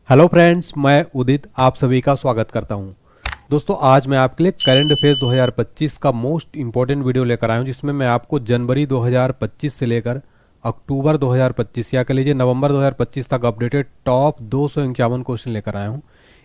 Hello friends, मैं उदित आप सभी का स्वागत करता हूं। दोस्तों, आज मैं आपके लिए करंट अफेयर्स 2025 का मोस्ट इंपॉर्टेंट वीडियो लेकर आया हूं, जिसमें मैं आपको जनवरी 2025 से लेकर अक्टूबर 2025 या कह लीजिए नवंबर 2025 तक अपडेटेड टॉप 251 क्वेश्चन लेकर आया हूं।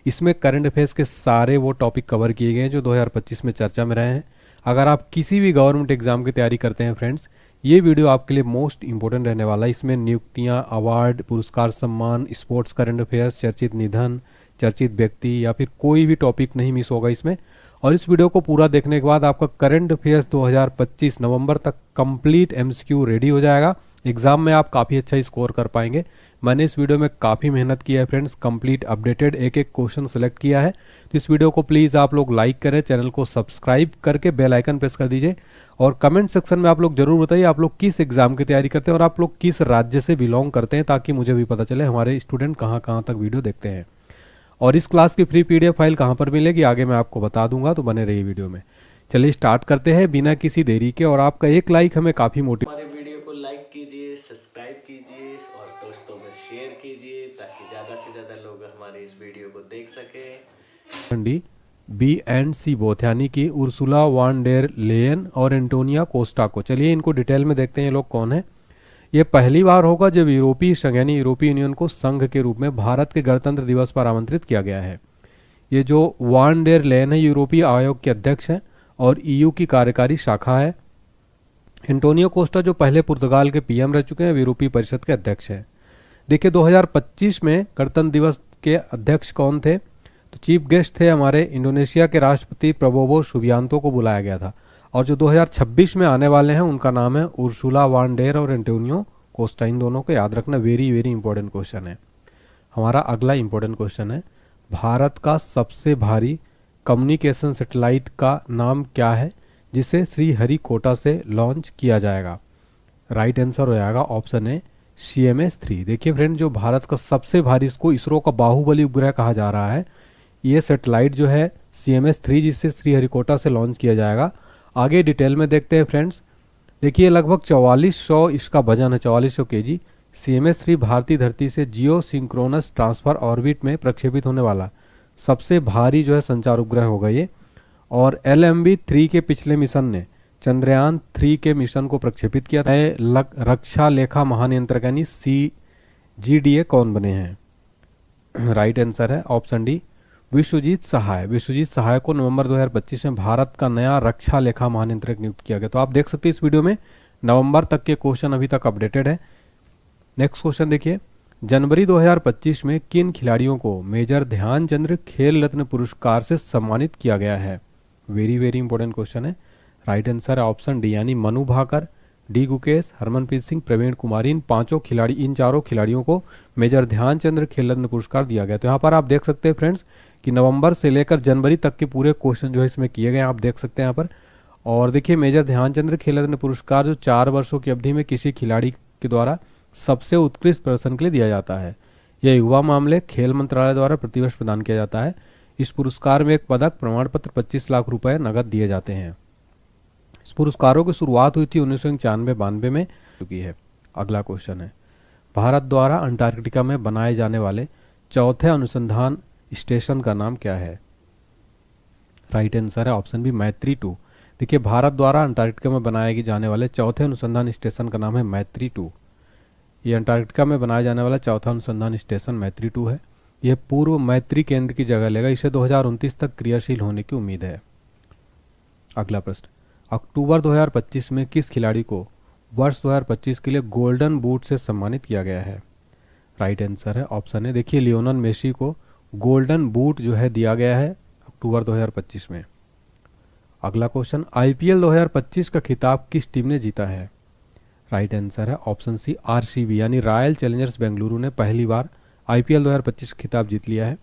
इसमें करंट अफेयर्स के सारे वो टॉपिक कवर किए गए हैं जो 2025 में चर्चा में रहे हैं। अगर आप किसी भी गवर्नमेंट एग्जाम की तैयारी करते हैं फ्रेंड्स, ये वीडियो आपके लिए मोस्ट इंपॉर्टेंट रहने वाला है। इसमें नियुक्तियां, अवार्ड, पुरस्कार, सम्मान, स्पोर्ट्स, करंट अफेयर्स, चर्चित निधन, चर्चित व्यक्ति या फिर कोई भी टॉपिक नहीं मिस होगा इसमें। और इस वीडियो को पूरा देखने के बाद आपका करंट अफेयर्स 2025 नवंबर तक कंप्लीट एमसीक्यू रेडी हो जाएगा। एग्जाम में आप काफ़ी अच्छा स्कोर कर पाएंगे। मैंने इस वीडियो में काफ़ी मेहनत की है फ्रेंड्स, कंप्लीट अपडेटेड एक एक क्वेश्चन सेलेक्ट किया है। तो इस वीडियो को प्लीज़ आप लोग लाइक करें, चैनल को सब्सक्राइब करके बेल आइकन प्रेस कर दीजिए और कमेंट सेक्शन में आप लोग जरूर बताइए आप लोग किस एग्जाम की तैयारी करते हैं और आप लोग किस राज्य से बिलोंग करते हैं, ताकि मुझे भी पता चले हमारे स्टूडेंट कहाँ कहाँ तक वीडियो देखते हैं। और इस क्लास की फ्री पीडीएफ फाइल कहाँ पर मिलेगी आगे मैं आपको बता दूंगा, तो बने रहिए वीडियो में। चलिए स्टार्ट करते हैं बिना किसी देरी के। और आपका एक लाइक हमें काफ़ी हमारे वीडियो को लाइक कीजिए, सब्सक्राइब कीजिए और दोस्तों में शेयर कीजिए ताकि ज़्यादा से ज़्यादा लोग हमारे इस वीडियो को देख सकें। बी एंड सी बोथ यानी कि उर्सुला वान डेर लेयन और एंटोनिया कोस्टा को। चलिए इनको डिटेल में देखते हैं ये लोग कौन है। ये पहली बार होगा जब यूरोपीय संघ यानी यूरोपीय यूनियन को संघ के रूप में भारत के गणतंत्र दिवस पर आमंत्रित किया गया है। ये जो वान डेर लेयन है यूरोपीय आयोग के अध्यक्ष हैं और ईयू की कार्यकारी शाखा है। एंटोनियो कोस्टा जो पहले पुर्तगाल के पीएम रह चुके हैं, यूरोपीय परिषद के अध्यक्ष हैं। देखिए 2025 में गणतंत्र दिवस के अध्यक्ष कौन थे, तो चीफ गेस्ट थे हमारे इंडोनेशिया के राष्ट्रपति प्रबोवो सुबियांतो को बुलाया गया था। और जो 2026 में आने वाले हैं उनका नाम है उर्सुला वान डेर और एंटोनियो कोस्टा। इन दोनों को याद रखना, वेरी वेरी इंपॉर्टेंट क्वेश्चन है। हमारा अगला इंपॉर्टेंट क्वेश्चन है, भारत का सबसे भारी कम्युनिकेशन सैटेलाइट का नाम क्या है जिसे श्रीहरिकोटा से लॉन्च किया जाएगा। राइट आंसर हो जाएगा ऑप्शन ए CMS-3। देखिए फ्रेंड, जो भारत का सबसे भारी, इसको इसरो का बाहुबली उपग्रह कहा जा रहा है, ये सैटेलाइट जो है CMS-3 जिससे श्रीहरिकोटा से लॉन्च किया जाएगा। आगे डिटेल में देखते हैं फ्रेंड्स। देखिए लगभग 4400 इसका वजन है, 4400 kg। CMS-3 भारतीय धरती से जियो सिंक्रोनस ट्रांसफर ऑर्बिट में प्रक्षेपित होने वाला सबसे भारी जो है संचार उपग्रह होगा ये। और LMB-3 के पिछले मिशन ने चंद्रयान 3 के मिशन को प्रक्षेपित किया था। रक्षा लेखा महानियंत्रक यानी CGDA कौन बने हैं। राइट आंसर है ऑप्शन डी विश्वजीत सहाय। विश्वजीत सहाय को नवंबर 2025 में भारत का नया रक्षा लेखा महानियंत्रक नियुक्त किया गया। तो आप देख सकते हैं इस वीडियो में नवंबर तक के क्वेश्चन अभी तक अपडेटेड है। नेक्स्ट क्वेश्चन देखिए, जनवरी 2025 में किन खिलाड़ियों को मेजर ध्यानचंद खेल रत्न पुरस्कार से सम्मानित किया गया है। वेरी वेरी इंपॉर्टेंट क्वेश्चन है। राइट आंसर है ऑप्शन डी यानी मनु भाकर, डी गुकेश, हरमनप्रीत सिंह, प्रवीण कुमार। इन चारों खिलाड़ियों को मेजर ध्यानचंद खेल रत्न पुरस्कार दिया गया। तो यहाँ पर आप देख सकते हैं फ्रेंड्स कि नवंबर से लेकर जनवरी तक के पूरे क्वेश्चन जो है इसमें किए गए हैं, आप देख सकते हैं यहाँ पर। और देखिए मेजर ध्यानचंद खेल रत्न पुरस्कार जो 4 वर्षों की अवधि में किसी खिलाड़ी के द्वारा सबसे उत्कृष्ट प्रदर्शन के लिए दिया जाता है। यह युवा मामले खेल मंत्रालय द्वारा प्रतिवर्ष प्रदान किया जाता है। इस पुरस्कार में एक पदक, प्रमाण पत्र, 25 लाख रुपए नगद दिए जाते हैं। इस पुरस्कारों की शुरुआत हुई थी 1991-92 में चुकी है। अगला क्वेश्चन है, भारत द्वारा अंटार्कटिका में बनाए जाने वाले चौथे अनुसंधान स्टेशन का नाम क्या है। राइट आंसर है ऑप्शन बी मैत्री-2। देखिए भारत द्वारा अंटार्कटिका में बनाए जाने वाले चौथे अनुसंधान स्टेशन का नाम है मैत्री-2। ये अंटार्कटिका में बनाया जाने वाला चौथा अनुसंधान स्टेशन मैत्री-2 है। यह पूर्व मैत्री केंद्र की जगह लेगा। इसे 2029 तक क्रियाशील होने की उम्मीद है। अगला प्रश्न, अक्टूबर 2025 में किस खिलाड़ी को वर्ष 2025 के लिए गोल्डन बूट से सम्मानित किया गया है। राइट आंसर है ऑप्शन है, देखिए लियोनेल मेसी को गोल्डन बूट जो है दिया गया है अक्टूबर 2025 में। अगला क्वेश्चन, IPL 2025 का खिताब किस टीम ने जीता है। राइट आंसर है ऑप्शन सी RCB यानी रॉयल चैलेंजर्स बेंगलुरु ने पहली बार IPL 2025 खिताब जीत लिया है।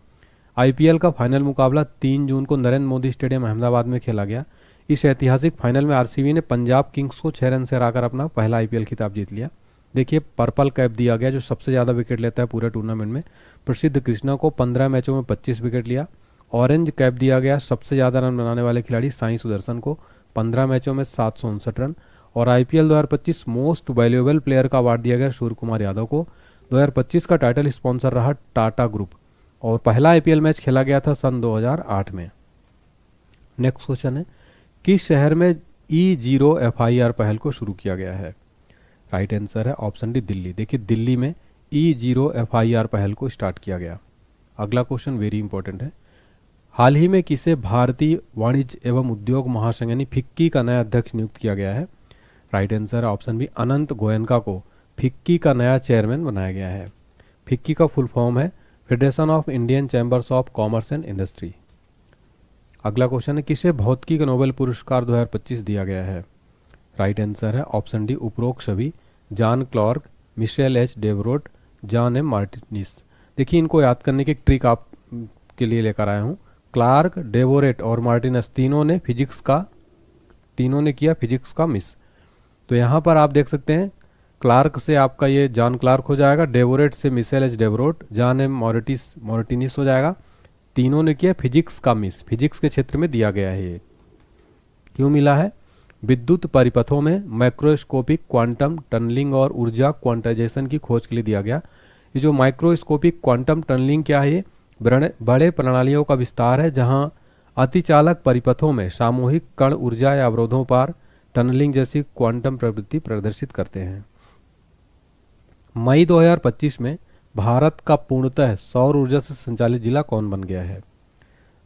IPL का फाइनल मुकाबला 3 जून को नरेंद्र मोदी स्टेडियम अहमदाबाद में खेला गया। इस ऐतिहासिक फाइनल में RCB ने पंजाब किंग्स को 6 रन से हराकर अपना पहला IPL खिताब जीत लिया। देखिए पर्पल कैप दिया गया जो सबसे ज़्यादा विकेट लेता है पूरे टूर्नामेंट में। प्रसिद्ध कृष्णा को 15 मैचों में 25 विकेट लिया। ऑरेंज कैप दिया गया सबसे ज़्यादा रन बनाने वाले खिलाड़ी साई सुदर्शन को 15 मैचों में 759 रन। और IPL 2025 मोस्ट वैल्यूएबल प्लेयर का अवार्ड दिया गया सूर्य कुमार यादव को। 2025 का टाइटल स्पॉन्सर रहा टाटा ग्रुप। और पहला आईपीएल मैच खेला गया था सन 2008 में। नेक्स्ट क्वेश्चन है, किस शहर में E0 FIR पहल को शुरू किया गया है? राइट आंसर है ऑप्शन डी, दिल्ली। देखिए दिल्ली में E0 FIR पहल को स्टार्ट किया गया। अगला क्वेश्चन वेरी इंपॉर्टेंट है, हाल ही में किसे भारतीय वाणिज्य एवं उद्योग महासंघ यानी फिक्की का नया अध्यक्ष नियुक्त किया गया है? राइट आंसर है ऑप्शन बी, अनंत गोयनका को फिक्की का नया चेयरमैन बनाया गया है। फिक्की का फुल फॉर्म है federation of Indian chambers of commerce and industry. अगला क्वेश्चन है, किसे भौतिकी का नोबेल पुरस्कार 2025 दिया गया है? राइट आंसर है ऑप्शन डी, उपरोक्त सभी, John Clarke, Michel H Devoret, John M Martinis. देखिए इनको याद करने की एक ट्रिक आप के लिए लेकर आया हूँ। क्लार्क, डेवोरेट और मार्टिनस तीनों ने किया फिजिक्स का मिस। तो यहाँ पर आप देख सकते हैं क्लार्क से आपका ये जॉन क्लार्क हो जाएगा, डेवोरेट से Michel H Devoret, John M Martinis हो जाएगा। तीनों ने किया फिजिक्स का मिस, फिजिक्स के क्षेत्र में दिया गया है। ये क्यों मिला है? विद्युत परिपथों में माइक्रोस्कोपिक क्वांटम टनलिंग और ऊर्जा क्वांटाइजेशन की खोज के लिए दिया गया। ये जो माइक्रोस्कोपिक क्वांटम टनलिंग क्या है? ये बड़े प्रणालियों का विस्तार है जहां अतिचालक परिपथों में सामूहिक कण ऊर्जा या अवरोधों पर टनलिंग जैसी क्वांटम प्रवृत्ति प्रदर्शित करते हैं। मई 2025 में भारत का पूर्णतः सौर ऊर्जा से संचालित जिला कौन बन गया है?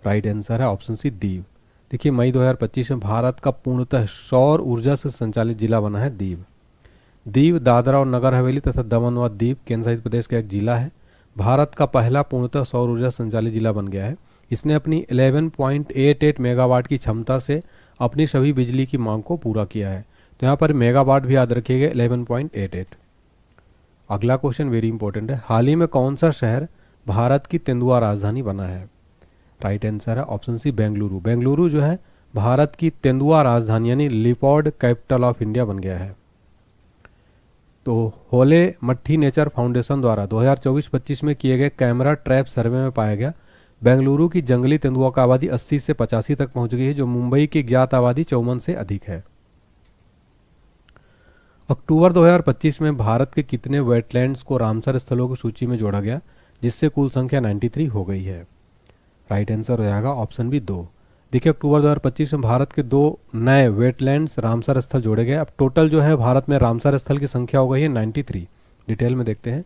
राइट आंसर है ऑप्शन सी, दीव। देखिए मई 2025 में भारत का पूर्णतः सौर ऊर्जा से संचालित जिला बना है दीव। दीव दादरा और नगर हवेली तथा दमन व दीव केंद्र शासित प्रदेश का एक जिला है। भारत का पहला पूर्णतः सौर ऊर्जा संचालित जिला बन गया है। इसने अपनी 11.88 मेगावाट की क्षमता से अपनी सभी बिजली की मांग को पूरा किया है। तो यहाँ पर मेगावाट भी याद रखिएगा, 11.88। अगला क्वेश्चन वेरी इंपॉर्टेंट है, हाल ही में कौन सा शहर भारत की तेंदुआ राजधानी बना है? राइट आंसर है ऑप्शन सी, बेंगलुरु। बेंगलुरु जो है भारत की तेंदुआ राजधानी यानी लिपर्ड कैपिटल ऑफ इंडिया बन गया है। तो होले मट्टी नेचर फाउंडेशन द्वारा 2024-25 में किए गए कैमरा ट्रैप सर्वे में पाया गया बेंगलुरु की जंगली तेंदुआ का आबादी 80 से 85 तक पहुंच गई है, जो मुंबई की ज्ञात आबादी 54 से अधिक है। अक्टूबर 2025 में भारत के कितने वेटलैंड्स को रामसर स्थलों की सूची में जोड़ा गया, जिससे कुल संख्या 93 हो गई है? राइट आंसर हो जाएगा ऑप्शन बी, 2। देखिए अक्टूबर 2025 में भारत के 2 नए वेटलैंड्स रामसर स्थल जोड़े गए। अब टोटल जो है भारत में रामसर स्थल की संख्या हो गई है 93। डिटेल में देखते हैं।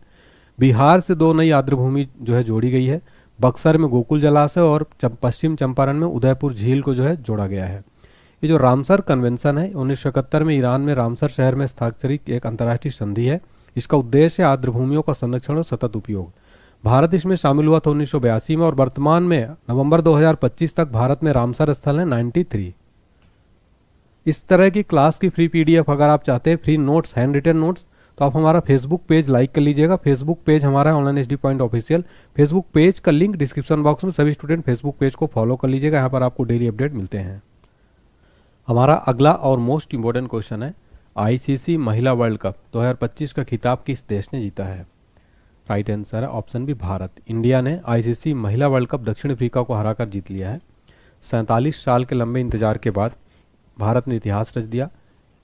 बिहार से 2 नई आर्द्रभूमि जो है जोड़ी गई है। बक्सर में गोकुल जलाशय और पश्चिम चंपारण में उदयपुर झील को जो है जोड़ा गया है। ये जो रामसर कन्वेंशन है 1971 में ईरान में रामसर शहर में हस्ताक्षरित एक अंतर्राष्ट्रीय संधि है। इसका उद्देश्य है आर्द्रभूमियों का संरक्षण और सतत उपयोग। भारत इसमें शामिल हुआ था 1982 में और वर्तमान में नवंबर 2025 तक भारत में रामसर स्थल है 93। इस तरह की क्लास की फ्री पीडीएफ अगर आप चाहते हैं, free notes, hand written notes, तो आप हमारा फेसबुक पेज लाइक कर लीजिएगा। फेसबुक पेज हमारा online HD point official. Facebook page का लिंक डिस्क्रिप्शन बॉक्स में, सभी स्टूडेंट फेसबुक पेज को फॉलो कर लीजिएगा। यहाँ पर आपको डेली अपडेट मिलते हैं। हमारा अगला और मोस्ट इंपॉर्टेंट क्वेश्चन है, आईसीसी महिला वर्ल्ड कप 2025 का खिताब किस देश ने जीता है? राइट आंसर है ऑप्शन बी, भारत। इंडिया ने आईसीसी महिला वर्ल्ड कप दक्षिण अफ्रीका को हराकर जीत लिया है। 47 साल के लंबे इंतजार के बाद भारत ने इतिहास रच दिया।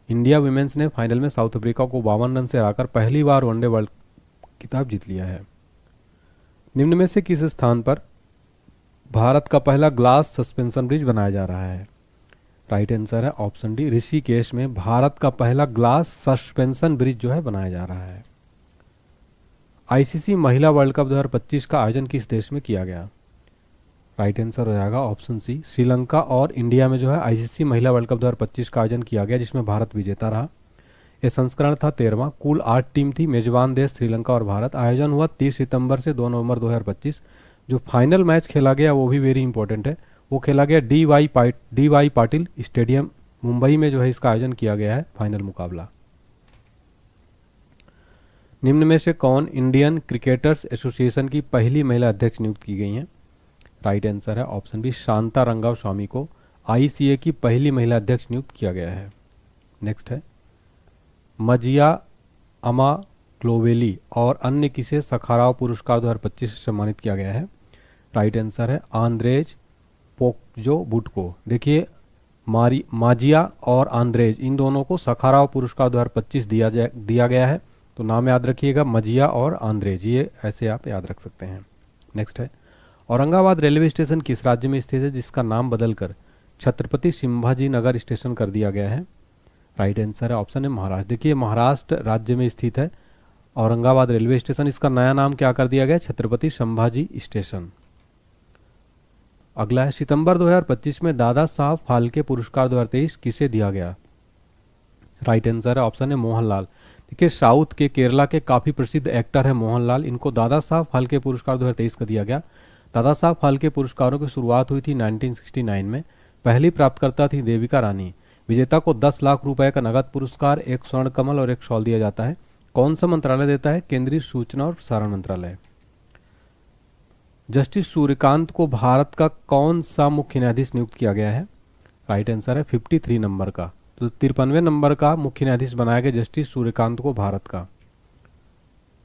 इंडिया विमेंस ने फाइनल में साउथ अफ्रीका को 52 रन से हराकर पहली बार वनडे वर्ल्ड खिताब जीत लिया है। निम्न में से किस स्थान पर भारत का पहला ग्लास सस्पेंशन ब्रिज बनाया जा रहा है? राइट आंसर है ऑप्शन डी, ऋषिकेश में भारत का पहला ग्लास सस्पेंशन ब्रिज जो है बनाया जा रहा है। आईसीसी महिला वर्ल्ड कप 2025 का आयोजन किस देश में किया गया? राइट आंसर हो जाएगा ऑप्शन सी, श्रीलंका और इंडिया में जो है आईसीसी महिला वर्ल्ड कप 2025 का आयोजन किया गया, जिसमें भारत विजेता रहा। यह संस्करण था 13वां। कुल 8 टीम थी, मेजबान देश श्रीलंका और भारत। आयोजन हुआ 30 सितंबर से 2 नवंबर 2025। जो फाइनल मैच खेला गया वो भी वेरी इंपॉर्टेंट है, वो खेला गया D Y Patil stadium Mumbai में जो है इसका आयोजन किया गया है फाइनल मुकाबला। निम्न में से कौन इंडियन क्रिकेटर्स एसोसिएशन की पहली महिला अध्यक्ष नियुक्त की गई हैं? राइट आंसर है ऑप्शन बी, शांता रंगाव स्वामी को आईसीए की पहली महिला अध्यक्ष नियुक्त किया गया है। नेक्स्ट है, मजिया अमा ग्लोवेली और अन्य किसे सखाराव पुरस्कार 2025 से सम्मानित किया गया है? राइट आंसर है आंद्रेज पोक्जो बुटको। देखिए माजिया और आंद्रेज इन दोनों को सखाराव पुरस्कार 2025 दिया गया है। तो नाम याद रखिएगा, मजिया और आंद्रेज, ये ऐसे आप याद रख सकते हैं। नेक्स्ट है, औरंगाबाद रेलवे स्टेशन किस राज्य में स्थित है जिसका नाम बदलकर छत्रपति संभाजी नगर स्टेशन कर दिया गया है? राइट आंसर है ऑप्शन है महाराष्ट्र। देखिए महाराष्ट्र राज्य में स्थित है औरंगाबाद रेलवे स्टेशन, इसका नया नाम क्या कर दिया गया? छत्रपति संभाजी स्टेशन। अगला है सितंबर 2025 में दादा साहब फाल्के पुरस्कार 2023 किसे दिया गया? राइट आंसर है ऑप्शन है मोहनलाल। देखिए साउथ के केरला के काफी प्रसिद्ध एक्टर है मोहनलाल, इनको दादा साहब फाल्के पुरस्कार 2023 का दिया गया। दादा साहब फाल्के पुरस्कारों की शुरुआत हुई थी 1969 में। पहली प्राप्तकर्ता थी देविका रानी। विजेता को 10 लाख रुपए का नगद पुरस्कार, एक स्वर्ण कमल और एक शॉल दिया जाता है। कौन सा मंत्रालय देता है? केंद्रीय सूचना और प्रसारण मंत्रालय। जस्टिस सूर्यकांत को भारत का कौन सा मुख्य न्यायाधीश नियुक्त किया गया है? राइट आंसर है 53 नंबर का, तो 53वें नंबर का मुख्य न्यायाधीश बनाया गया जस्टिस सूर्यकांत को भारत का।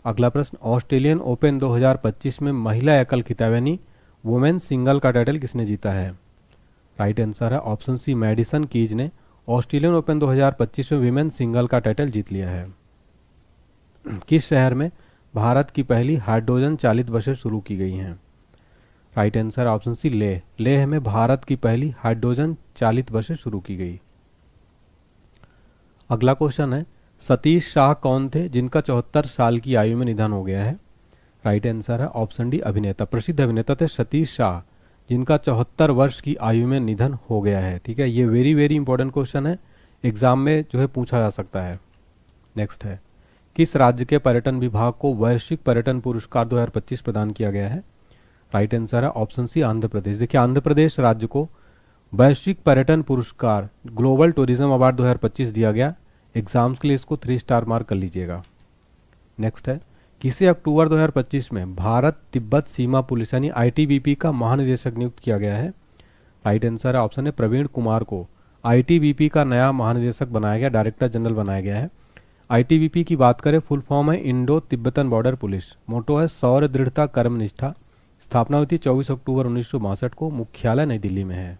अगला प्रश्न, ऑस्ट्रेलियन ओपन 2025 में महिला एकल खिताब यानी वुमेन सिंगल का टाइटल किसने जीता है? राइट आंसर है ऑप्शन सी मैडिसन कीज ने ऑस्ट्रेलियन ओपन 2025 में विमेन सिंगल का टाइटल जीत लिया है। किस शहर में भारत की पहली हाइड्रोजन चालित बसें शुरू की गई हैं? Right answer option C Leh. Leh में भारत की पहली हाइड्रोजन चालित बसें शुरू की गई। अगला क्वेश्चन है, सतीश शाह कौन थे जिनका 74 साल की आयु में निधन हो गया है? राइट आंसर है ऑप्शन डी अभिनेता, प्रसिद्ध अभिनेता थे सतीश शाह जिनका 74 वर्ष की आयु में निधन हो गया है। ठीक है, ये वेरी वेरी इंपॉर्टेंट क्वेश्चन है, एग्जाम में जो है पूछा जा सकता है। नेक्स्ट है, किस राज्य के पर्यटन विभाग को वैश्विक पर्यटन पुरस्कार 2025 प्रदान किया गया है? राइट आंसर है ऑप्शन सी आंध्र प्रदेश। देखिए आंध्र प्रदेश राज्य को वैश्विक पर्यटन पुरस्कार ग्लोबल टूरिज्म अवार्ड 2025 दिया गया। एग्जाम्स के लिए इसको 3 स्टार मार्क कर लीजिएगा। नेक्स्ट है, किसे अक्टूबर 2025 में भारत तिब्बत सीमा पुलिस यानी आईटीबीपी का महानिदेशक नियुक्त किया गया है? राइट आंसर है ऑप्शन है प्रवीण कुमार को आईटीबीपी का नया महानिदेशक बनाया गया, डायरेक्टर जनरल बनाया गया है। आईटीबीपी की बात करें फुल फॉर्म है इंडो तिब्बतन बॉर्डर पुलिस। मोटो है शौर्य दृढ़ता कर्मनिष्ठा। स्थापना हुई थी 24 अक्टूबर 1962 को। मुख्यालय नई दिल्ली में है।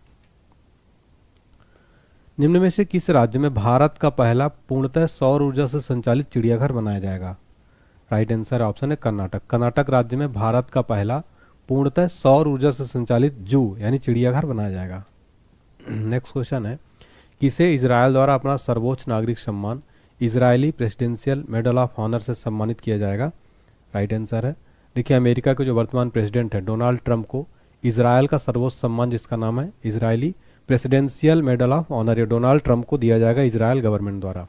निम्न में से किस राज्य में भारत का पहला पूर्णतः सौर ऊर्जा से संचालित चिड़ियाघर बनाया जाएगा? राइट आंसर ऑप्शन है कर्नाटक। कर्नाटक राज्य में भारत का पहला पूर्णतः सौर ऊर्जा से संचालित जू यानी चिड़ियाघर बनाया जाएगा। नेक्स्ट क्वेश्चन है, किसे इजरायल द्वारा अपना सर्वोच्च नागरिक सम्मान Israeli presidential medal of honour से सम्मानित किया जाएगा? राइट आंसर है, देखिए अमेरिका के जो वर्तमान प्रेसिडेंट है डोनाल्ड ट्रंप को इजरायल का सर्वोच्च सम्मान जिसका नाम है Israeli presidential medal of honour, ये डोनाल्ड ट्रंप को दिया जाएगा इजरायल गवर्नमेंट द्वारा।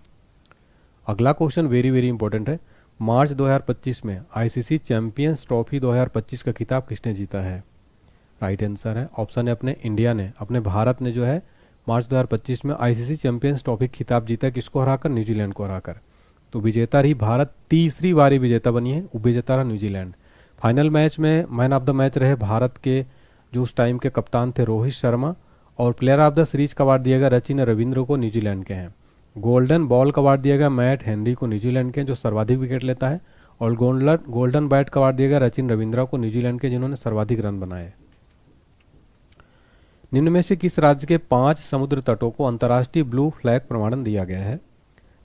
अगला क्वेश्चन वेरी वेरी इंपॉर्टेंट है, मार्च 2025 में आईसीसी चैंपियंस ट्रॉफी 2025 का खिताब किसने जीता है? राइट आंसर है ऑप्शन है अपने इंडिया ने, अपने भारत ने जो है मार्च 2025 में आईसीसी चैंपियंस ट्रॉफी खिताब जीता। किसको हराकर? न्यूजीलैंड को हराकर। तो विजेता रही भारत, तीसरी बारी विजेता बनी है, उपविजेता रहा न्यूजीलैंड। फाइनल मैच में मैन ऑफ द मैच रहे भारत के जो उस टाइम के कप्तान थे रोहित शर्मा, और प्लेयर ऑफ द सीरीज का अवार्ड दिया गया रचिन रविंद्र को, न्यूजीलैंड के हैं। गोल्डन बॉल का अवार्ड दिया गया मैट हेनरी को, न्यूजीलैंड के जो सर्वाधिक विकेट लेता है, और गोल्डन बैट का अवार्ड दिया गया रचिन रविंद्रा को, न्यूजीलैंड के जिन्होंने सर्वाधिक रन बनाए। निम्न में से किस राज्य के 5 समुद्र तटों को अंतर्राष्ट्रीय ब्लू फ्लैग प्रमाणन दिया गया है?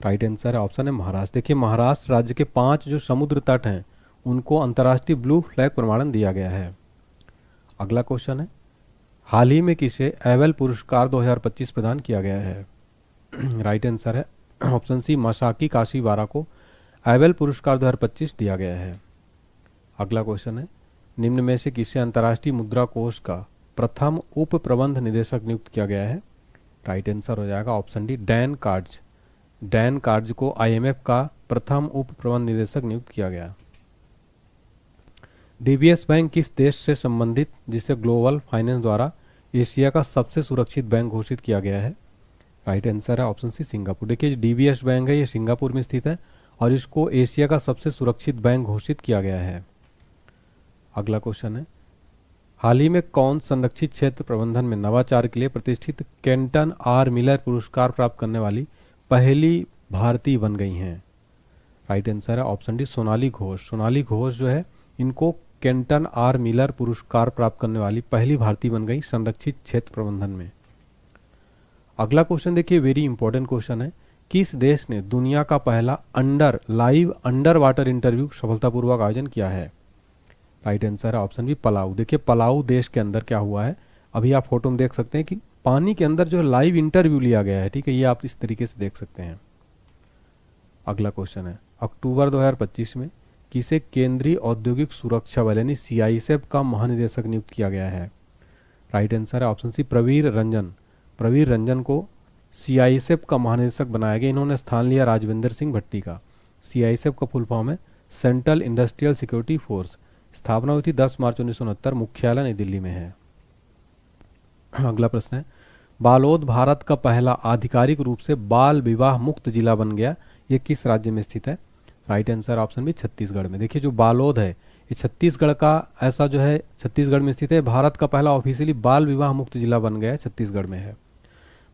राइट आंसर है ऑप्शन है महाराष्ट्र। देखिए महाराष्ट्र राज्य के 5 जो समुद्र तट हैं उनको अंतर्राष्ट्रीय ब्लू फ्लैग प्रमाणन दिया गया है। अगला क्वेश्चन है, हाल ही में किसे एवेल पुरस्कार 2025 प्रदान किया गया है? राइट आंसर है ऑप्शन सी मासाकी काशीवारा को एवेल पुरस्कार 2025 दिया गया है। अगला क्वेश्चन है, निम्न में से किसे अंतर्राष्ट्रीय मुद्रा कोष का प्रथम उप प्रबंध निदेशक नियुक्त किया गया है? राइट आंसर हो जाएगा ऑप्शन डी डैन कार्ज। डैन कार्ज को आईएमएफ का प्रथम उप प्रबंध निदेशक नियुक्त किया गया। डीबीएस बैंक किस देश से संबंधित जिसे ग्लोबल फाइनेंस द्वारा एशिया का सबसे सुरक्षित बैंक घोषित किया गया है? राइट आंसर है ऑप्शन सी सिंगापुर। देखिए डीबीएस बैंक है, ये सिंगापुर में स्थित है और इसको एशिया का सबसे सुरक्षित बैंक घोषित किया गया है। अगला क्वेश्चन है, हाल ही में कौन संरक्षित क्षेत्र प्रबंधन में नवाचार के लिए प्रतिष्ठित केंटन आर मिलर पुरस्कार प्राप्त करने वाली पहली भारतीय बन गई हैं? राइट आंसर है ऑप्शन डी सोनाली घोष। सोनाली घोष जो है इनको केंटन आर मिलर पुरस्कार प्राप्त करने वाली पहली भारतीय बन गई संरक्षित क्षेत्र प्रबंधन में। अगला क्वेश्चन देखिए वेरी इंपॉर्टेंट क्वेश्चन है, किस देश ने दुनिया का पहला लाइव अंडर वाटर इंटरव्यू सफलतापूर्वक आयोजन किया है? राइट आंसर है ऑप्शन बी पलाऊ। देखिए पलाऊ देश के अंदर क्या हुआ है, अभी आप फोटो में देख सकते हैं कि पानी के अंदर जो लाइव इंटरव्यू लिया गया है, ठीक है, ये आप इस तरीके से देख सकते हैं। अगला क्वेश्चन है, अक्टूबर 2025 में किसे केंद्रीय औद्योगिक सुरक्षा बल यानी सीआईएसएफ का महानिदेशक नियुक्त किया गया है? राइट आंसर है ऑप्शन सी प्रवीर रंजन। प्रवीर रंजन को सीआईएसएफ का महानिदेशक बनाया गया। इन्होंने स्थान लिया राजविंदर सिंह भट्टी का। सीआईएसएफ का फुल फॉर्म है सेंट्रल इंडस्ट्रियल सिक्योरिटी फोर्स। स्थापना हुई थी 10 मार्च 1969, मुख्यालय नई दिल्ली में है। अगला प्रश्न है, बालोद भारत का पहला आधिकारिक रूप से बाल विवाह मुक्त जिला बन गया, ये किस राज्य में स्थित है? Right answer option B Chhattisgarh में। देखिए जो बालोद है ये छत्तीसगढ़ का ऐसा जो है छत्तीसगढ़ में स्थित है। भारत का पहला ऑफिशियली बाल विवाह मुक्त जिला बन गया है, छत्तीसगढ़ में है।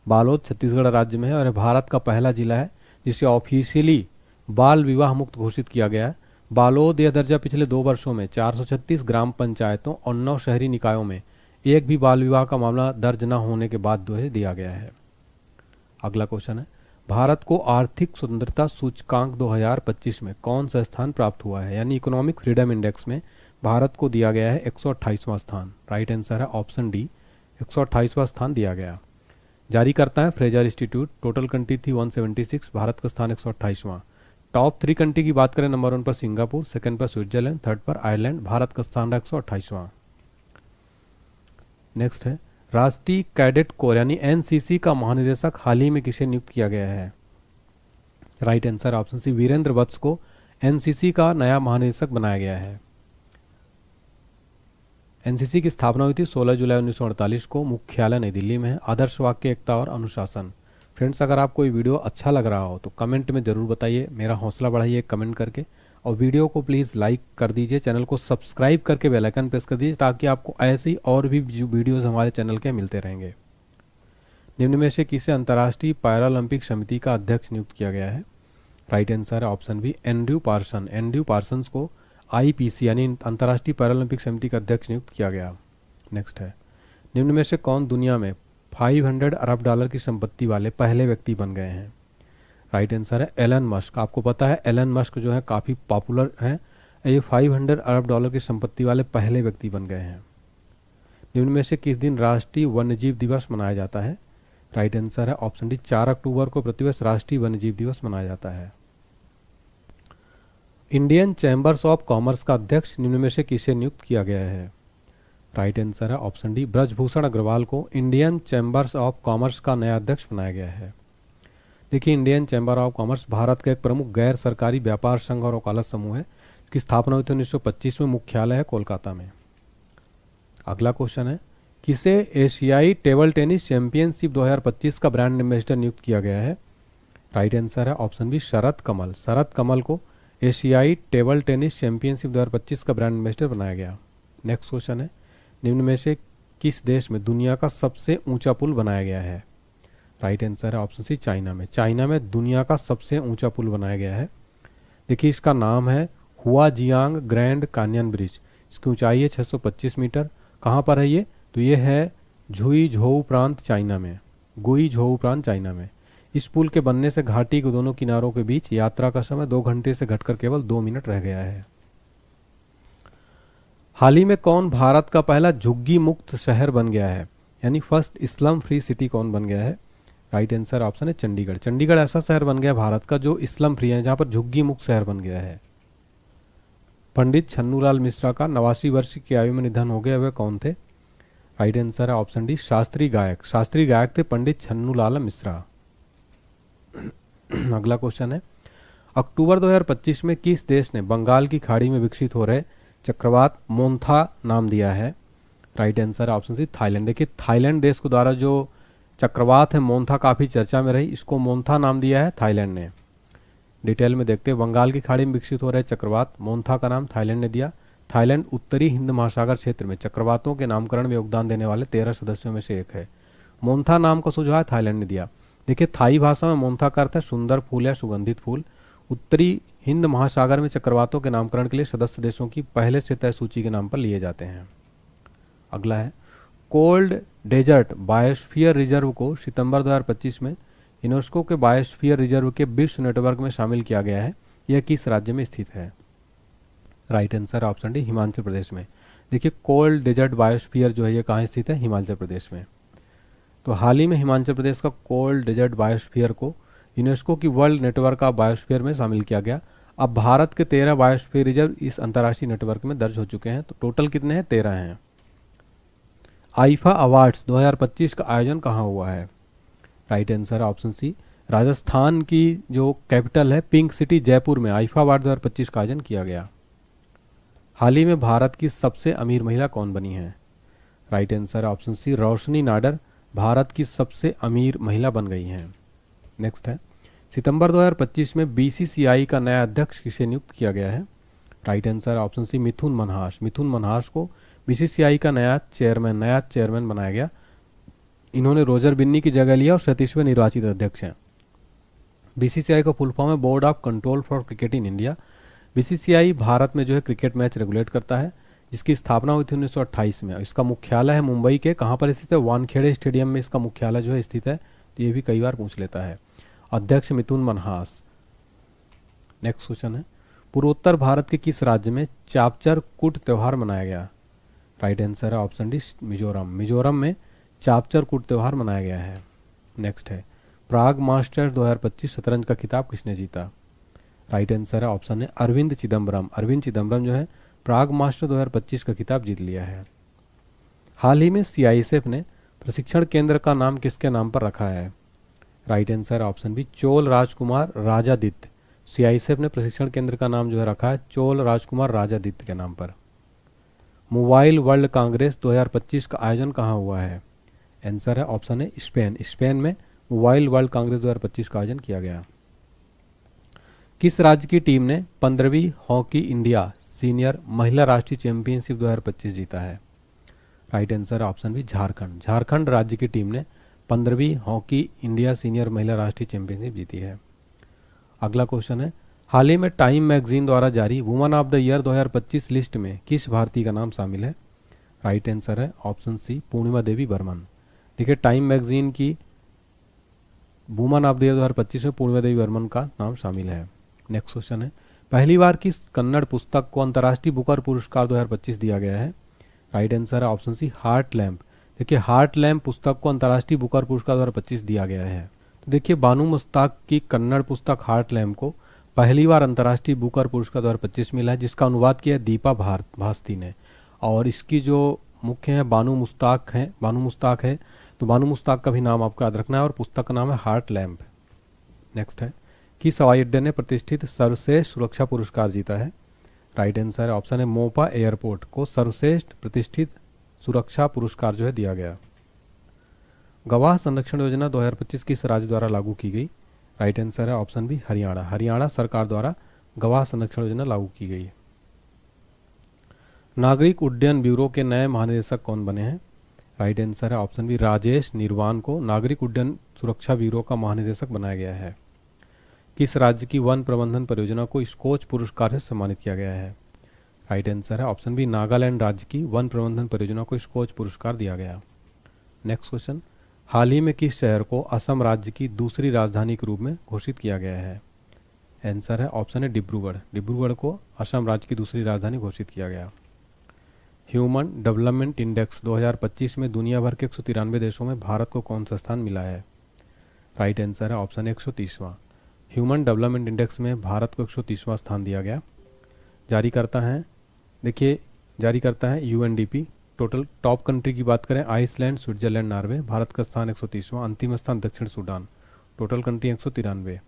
बालोद छत्तीसगढ़ राज्य में है और भारत का पहला जिला है जिसे ऑफिशियली बाल विवाह मुक्त घोषित किया गया है। बालोद यह दर्जा पिछले 2 वर्षों में 436 ग्राम पंचायतों और 9 शहरी निकायों में एक भी बाल विवाह का मामला दर्ज न होने के बाद दिया गया है। अगला क्वेश्चन है, भारत को आर्थिक स्वतंत्रता सूचकांक 2025 में कौन सा स्थान प्राप्त हुआ है? यानी इकोनॉमिक फ्रीडम इंडेक्स में भारत को दिया गया है 128वां स्थान। राइट आंसर है ऑप्शन डी 128वां स्थान दिया गया। जारी करता है फ्रेजर इंस्टीट्यूट। टोटल कंट्री थी 176, भारत का स्थान 128वां। टॉप 3 कंट्री की बात करें, नंबर 1 पर सिंगापुर, सेकंड पर स्विट्जरलैंड, थर्ड पर आयरलैंड, भारत का स्थान 128वां। नेक्स्ट है, राष्ट्रीय कैडेट कोर यानी एनसीसी का महानिदेशक हाल ही में किसे नियुक्त किया गया है? Right answer option C Virendra Vats को एनसीसी का नया महानिदेशक बनाया गया है। एनसीसी की स्थापना हुई थी 16 जुलाई 1948 को, मुख्यालय नई दिल्ली में है। आदर्श वाक्य, एकता और अनुशासन। फ्रेंड्स अगर आपको ये वीडियो अच्छा लग रहा हो तो कमेंट में ज़रूर बताइए, मेरा हौसला बढ़ाइए कमेंट करके, और वीडियो को प्लीज़ लाइक कर दीजिए, चैनल को सब्सक्राइब करके बेल आइकन प्रेस कर दीजिए ताकि आपको ऐसी और भी वीडियोज़ हमारे चैनल के मिलते रहेंगे। निम्न में से किसे अंतर्राष्ट्रीय पैरालंपिक समिति का अध्यक्ष नियुक्त किया गया है? राइट आंसर है option B Andrew Parson. Andrew Parsons को आईपीसी यानी अंतर्राष्ट्रीय पैरालंपिक समिति का अध्यक्ष नियुक्त किया गया। नेक्स्ट है, निम्न में से कौन दुनिया में 500 अरब डॉलर की संपत्ति वाले पहले व्यक्ति बन गए हैं? राइट आंसर है एलन मस्क। आपको पता है एलन मस्क जो है काफ़ी पॉपुलर हैं, ये 500 अरब डॉलर की संपत्ति वाले पहले व्यक्ति बन गए हैं। निम्न में से किस दिन राष्ट्रीय वन्यजीव दिवस मनाया जाता है? राइट आंसर है ऑप्शन डी 4 अक्टूबर को प्रतिवर्ष राष्ट्रीय वन्यजीव दिवस मनाया जाता है। इंडियन चैम्बर्स ऑफ कॉमर्स का अध्यक्ष निम्न में से किसे नियुक्त किया गया है? राइट आंसर है ऑप्शन डी ब्रजभूषण अग्रवाल को इंडियन चैम्बर्स ऑफ कॉमर्स का नया अध्यक्ष बनाया गया है। देखिए Indian chamber of commerce Bharat का एक प्रमुख गैर सरकारी व्यापार संघ और वकालत समूह है, की स्थापना हुई थी 1925 में, मुख्यालय है कोलकाता में। अगला क्वेश्चन है, किसे एशियाई टेबल टेनिस चैंपियनशिप 2025 का ब्रांड एम्बेसडर नियुक्त किया गया है? राइट आंसर है ऑप्शन बी शरद कमल। शरद कमल को एशियाई टेबल टेनिस चैंपियनशिप 2025 का ब्रांड एम्बेसडर बनाया गया। नेक्स्ट क्वेश्चन है, निम्न में से किस देश में दुनिया का सबसे ऊंचा पुल बनाया गया है? राइट आंसर है ऑप्शन सी चाइना में। चाइना में दुनिया का सबसे ऊंचा पुल बनाया गया है। देखिए इसका नाम है हुआजियांग ग्रैंड कान्यन ब्रिज। इसकी ऊंचाई है 625 मीटर। कहाँ पर है ये? तो ये है झुई झोउ प्रांत चाइना में, गुई झोउ प्रांत चाइना में। इस पुल के बनने से घाटी के दोनों किनारों के बीच यात्रा का समय 2 घंटे से घटकर केवल 2 मिनट रह गया है। हाल ही में कौन भारत का पहला झुग्गी मुक्त शहर बन गया है? यानी फर्स्ट स्लम फ्री सिटी कौन बन गया है? राइट आंसर ऑप्शन है चंडीगढ़। चंडीगढ़ ऐसा शहर बन गया भारत का जो स्लम फ्री है, जहां पर झुग्गी मुक्त शहर बन गया है। पंडित छन्नूलाल मिश्रा का 89 वर्ष की आयु में निधन हो गया, वे कौन थे? राइट आंसर है ऑप्शन डी शास्त्रीय गायक। शास्त्रीय गायक थे पंडित छन्नूलाल मिश्रा। अगला क्वेश्चन है, अक्टूबर 2025 में किस देश ने बंगाल की खाड़ी में विकसित हो रहे चक्रवात मोन्था नाम दिया है? राइट आंसर है ऑप्शन सी थाईलैंड। देखिए थाईलैंड देश के द्वारा जो चक्रवात है मोन्था काफ़ी चर्चा में रही, इसको मोन्था नाम दिया है थाईलैंड ने। डिटेल में देखते हैं, बंगाल की खाड़ी में विकसित हो रहे चक्रवात मोन्था का नाम थाईलैंड ने दिया। थाईलैंड उत्तरी हिंद महासागर क्षेत्र में चक्रवातों के नामकरण में योगदान देने वाले 13 सदस्यों में से एक है। मोन्था नाम का सुझाव थाईलैंड ने दिया। देखिए थाई भाषा में मोन्था का अर्थ है सुंदर फूल या सुगंधित फूल। उत्तरी हिंद महासागर में चक्रवातों के नामकरण के लिए सदस्य देशों की पहले से तय सूची के नाम पर लिए जाते हैं। अगला है, कोल्ड डेजर्ट बायोस्फीयर रिजर्व को सितंबर 2025 में यूनेस्को के बायोस्फीयर रिजर्व के विश्व नेटवर्क में शामिल किया गया है। यह किस राज्य में स्थित है? Right answer option D Himachal Pradesh में। देखिए कोल्ड डेजर्ट बायोस्फीयर जो है ये कहाँ स्थित है, हिमाचल प्रदेश में। तो हाल ही में हिमाचल प्रदेश का कोल्ड डेजर्ट बायोस्फीयर को यूनेस्को की वर्ल्ड नेटवर्क ऑफ बायोस्फीयर में शामिल किया गया। अब भारत के 13 बायोस्फीयर रिजर्व इस अंतर्राष्ट्रीय नेटवर्क में दर्ज हो चुके हैं। तो टोटल कितने हैं, 13 हैं। आईफा अवार्ड्स 2025 का आयोजन कहाँ हुआ है, right answer option C Rajasthan की जो कैपिटल है पिंक सिटी जयपुर में आईफा अवार्ड 2025 का आयोजन किया गया। हाल ही में भारत की सबसे अमीर महिला कौन बनी है, राइट आंसर ऑप्शन सी रोशनी नाडर भारत की सबसे अमीर महिला बन गई हैं। नेक्स्ट है सितंबर 2025 में बीसीसीआई का नया अध्यक्ष किसे नियुक्त किया गया है, राइट आंसर ऑप्शन सी मिथुन मनहास। मिथुन मनहास को बीसीसीआई का नया चेयरमैन बनाया गया। इन्होंने रोजर बिन्नी की जगह लिया और 37वें निर्वाचित अध्यक्ष हैं। बीसीसीआई का फुल फॉर्म है board of control for cricket in India. BCCI Bharat में जो है क्रिकेट मैच रेगुलेट करता है, जिसकी स्थापना हुई थी 1928 में। इसका मुख्यालय है मुंबई के, कहाँ पर स्थित है, वानखेड़े स्टेडियम में इसका मुख्यालय जो है स्थित है। तो ये भी कई बार पूछ लेता है। अध्यक्ष मिथुन मनहास। नेक्स्ट क्वेश्चन है पूर्वोत्तर भारत के किस राज्य में चापचर कूट त्यौहार मनाया गया, राइट आंसर है ऑप्शन डी मिजोरम। मिजोरम में चापचर कूट त्यौहार मनाया गया है। नेक्स्ट है प्राग मास्टर्स 2025 शतरंज का खिताब किसने जीता, राइट आंसर है ऑप्शन है अरविंद चिदम्बरम। अरविंद चिदम्बरम जो है प्राग मास्टर 2025 का खिताब जीत लिया है। हाल ही में सीआईएसएफ ने प्रशिक्षण केंद्र का नाम किसके नाम पर रखा है, right answer option B Chola राजकुमार राजादित्य। सीआईएसएफ ने प्रशिक्षण केंद्र का नाम जो है रखा है चोल राजकुमार राजादित्य के नाम पर। मोबाइल वर्ल्ड कांग्रेस 2025 का आयोजन कहाँ हुआ है, आंसर है ऑप्शन है स्पेन। स्पेन में मोबाइल वर्ल्ड कांग्रेस 2025 का आयोजन किया गया। किस राज्य की टीम ने 15वीं हॉकी इंडिया सीनियर महिला राष्ट्रीय चैंपियनशिप 2025 जीता है, right answer option B Jharkhand. Jharkhand राज्य की टीम ने 15वीं हॉकी इंडिया सीनियर महिला राष्ट्रीय चैंपियनशिप जीती है। अगला क्वेश्चन है हाल ही में टाइम मैगजीन द्वारा जारी woman of the year 2025 list में किस भारतीय का नाम शामिल है, राइट आंसर है ऑप्शन सी पूर्णिमा देवी बर्मन। देखिए टाइम मैगजीन की वुमन ऑफ द ईयर 2025 में पूर्णिमा देवी बर्मन का नाम शामिल है। नेक्स्ट क्वेश्चन है पहली बार किस कन्नड़ पुस्तक को अंतर्राष्ट्रीय बुकर पुरस्कार 2025 दिया गया है, राइट आंसर है ऑप्शन सी हार्ट लैम्प। देखिए हार्ट लैम्प पुस्तक को अंतर्राष्ट्रीय बुकर पुरस्कार 2025 दिया गया है। तो देखिए बानू मुश्ताक की कन्नड़ पुस्तक हार्ट लैम्प को पहली बार अंतर्राष्ट्रीय बुकर पुरस्कार 2025 मिला है, जिसका अनुवाद किया है दीपा भास्ती ने। और इसकी जो मुख्य है बानू मुश्ताक है। तो बानू मुश्ताक का भी नाम आपको याद रखना है और पुस्तक का नाम है हार्ट लैम्प। नेक्स्ट है किस हवाई अड्डे ने प्रतिष्ठित सर्वश्रेष्ठ सुरक्षा पुरस्कार जीता है, राइट आंसर है ऑप्शन है मोपा एयरपोर्ट को सर्वश्रेष्ठ प्रतिष्ठित सुरक्षा पुरस्कार जो है दिया गया। गवाह संरक्षण योजना 2025 किस राज्य द्वारा लागू की गई, राइट आंसर है ऑप्शन बी हरियाणा। हरियाणा सरकार द्वारा गवाह संरक्षण योजना लागू की गई। नागरिक उड्डयन ब्यूरो के नए महानिदेशक कौन बने हैं, राइट आंसर है ऑप्शन बी राजेश निर्वाण को नागरिक उड्डयन सुरक्षा ब्यूरो का महानिदेशक बनाया गया है। किस राज्य की वन प्रबंधन परियोजना को स्कोच पुरस्कार से सम्मानित किया गया है, राइट आंसर है ऑप्शन बी नागालैंड राज्य की वन प्रबंधन परियोजना को स्कोच पुरस्कार दिया गया। नेक्स्ट क्वेश्चन हाल ही में किस शहर को असम राज्य की दूसरी राजधानी के रूप में घोषित किया गया है, आंसर है ऑप्शन है डिब्रूगढ़। डिब्रूगढ़ को असम राज्य की दूसरी राजधानी घोषित किया गया। ह्यूमन डेवलपमेंट इंडेक्स 2025 में दुनिया भर के 193 देशों में भारत को कौन सा स्थान मिला है, राइट आंसर है ऑप्शन 130वां। ह्यूमन डेवलपमेंट इंडेक्स में भारत को 130वां स्थान दिया गया। जारी करता है यूएनडीपी। टोटल टॉप कंट्री की बात करें आइसलैंड, स्विट्जरलैंड, नॉर्वे। भारत का स्थान 130वां। अंतिम स्थान दक्षिण सूडान। Total country 193।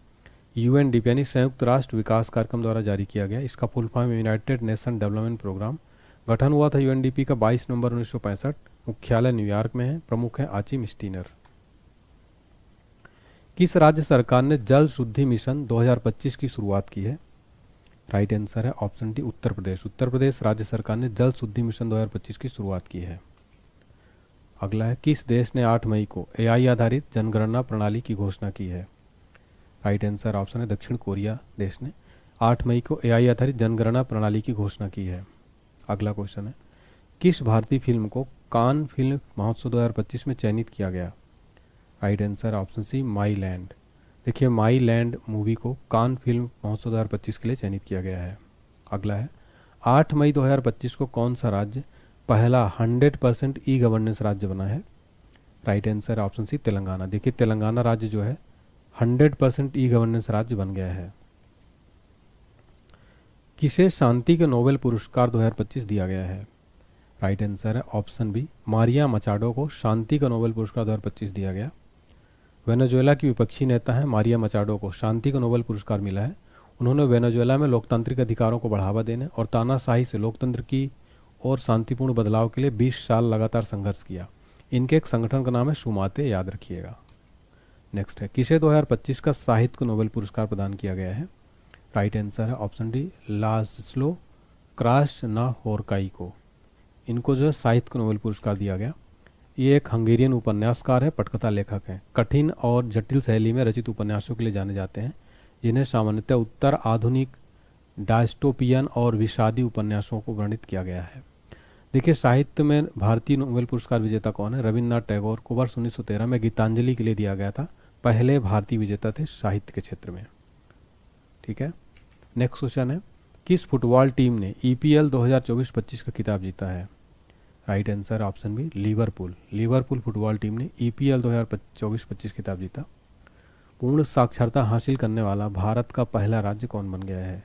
यूएनडीपी यानी संयुक्त राष्ट्र विकास कार्यक्रम द्वारा जारी किया गया। इसका full form United Nation Development Programme. गठन हुआ था यूएनडीपी का 22 नवंबर 1965। मुख्यालय न्यूयॉर्क में है। प्रमुख है आचिम स्टीनर। किस राज्य सरकार ने जल शुद्धि मिशन 2025 की शुरुआत की है, राइट आंसर है ऑप्शन डी उत्तर प्रदेश। उत्तर प्रदेश राज्य सरकार ने जल शुद्धि मिशन 2025 की शुरुआत की है। अगला है किस देश ने 8 मई को एआई आधारित जनगणना प्रणाली की घोषणा की है, राइट आंसर ऑप्शन है दक्षिण कोरिया देश ने 8 मई को एआई आधारित जनगणना प्रणाली की घोषणा की है। अगला क्वेश्चन है किस भारतीय फिल्म को कान फिल्म महोत्सव 2025 में चयनित किया गया, right answer option C my land. देखिए माई लैंड मूवी को कान फिल्म महोत्सव 2025 के लिए चयनित किया गया है। अगला है 8 मई 2025 को कौन सा राज्य पहला 100% ई गवर्नेंस राज्य बना है? Right answer option C Telangana. देखिए तेलंगाना राज्य जो है 100% ई गवर्नेंस राज्य बन गया है। किसे शांति के नोबेल पुरस्कार 2025 दिया गया है? राइट आंसर है ऑप्शन बी मारिया मचाडो को शांति का नोबेल पुरस्कार 2025 दिया गया। वेनेजुएला की विपक्षी नेता है मारिया मचाडो को शांति का नोबेल पुरस्कार मिला है। उन्होंने वेनेजुएला में लोकतांत्रिक अधिकारों को बढ़ावा देने और तानाशाही से लोकतंत्र की और शांतिपूर्ण बदलाव के लिए 20 साल लगातार संघर्ष किया। इनके एक संगठन का नाम है शुमाते, याद रखिएगा। नेक्स्ट है किसे 2025 का साहित्य का नोबेल पुरस्कार प्रदान किया गया है? राइट आंसर है ऑप्शन डी लास्लो क्रास्नहोर्काई को। इनको जो है साहित्य का नोबेल पुरस्कार दिया गया। ये एक हंगेरियन उपन्यासकार है, पटकथा लेखक हैं। कठिन और जटिल शैली में रचित उपन्यासों के लिए जाने जाते हैं, जिन्हें सामान्यतः उत्तर आधुनिक डायस्टोपियन और विषादी उपन्यासों को वर्णित किया गया है। देखिए साहित्य में भारतीय नोबेल पुरस्कार विजेता कौन है? रविन्द्रनाथ टैगोर को वर्ष 1913 में गीतांजलि के लिए दिया गया था। पहले भारतीय विजेता थे साहित्य के क्षेत्र में। ठीक है, नेक्स्ट क्वेश्चन है किस फुटबॉल टीम ने EPL 2024-25 का खिताब जीता है? Right answer option B Liverpool. Liverpool football team ने EPL 2024-25 खिताब जीता। पूर्ण साक्षरता हासिल करने वाला भारत का पहला राज्य कौन बन गया है?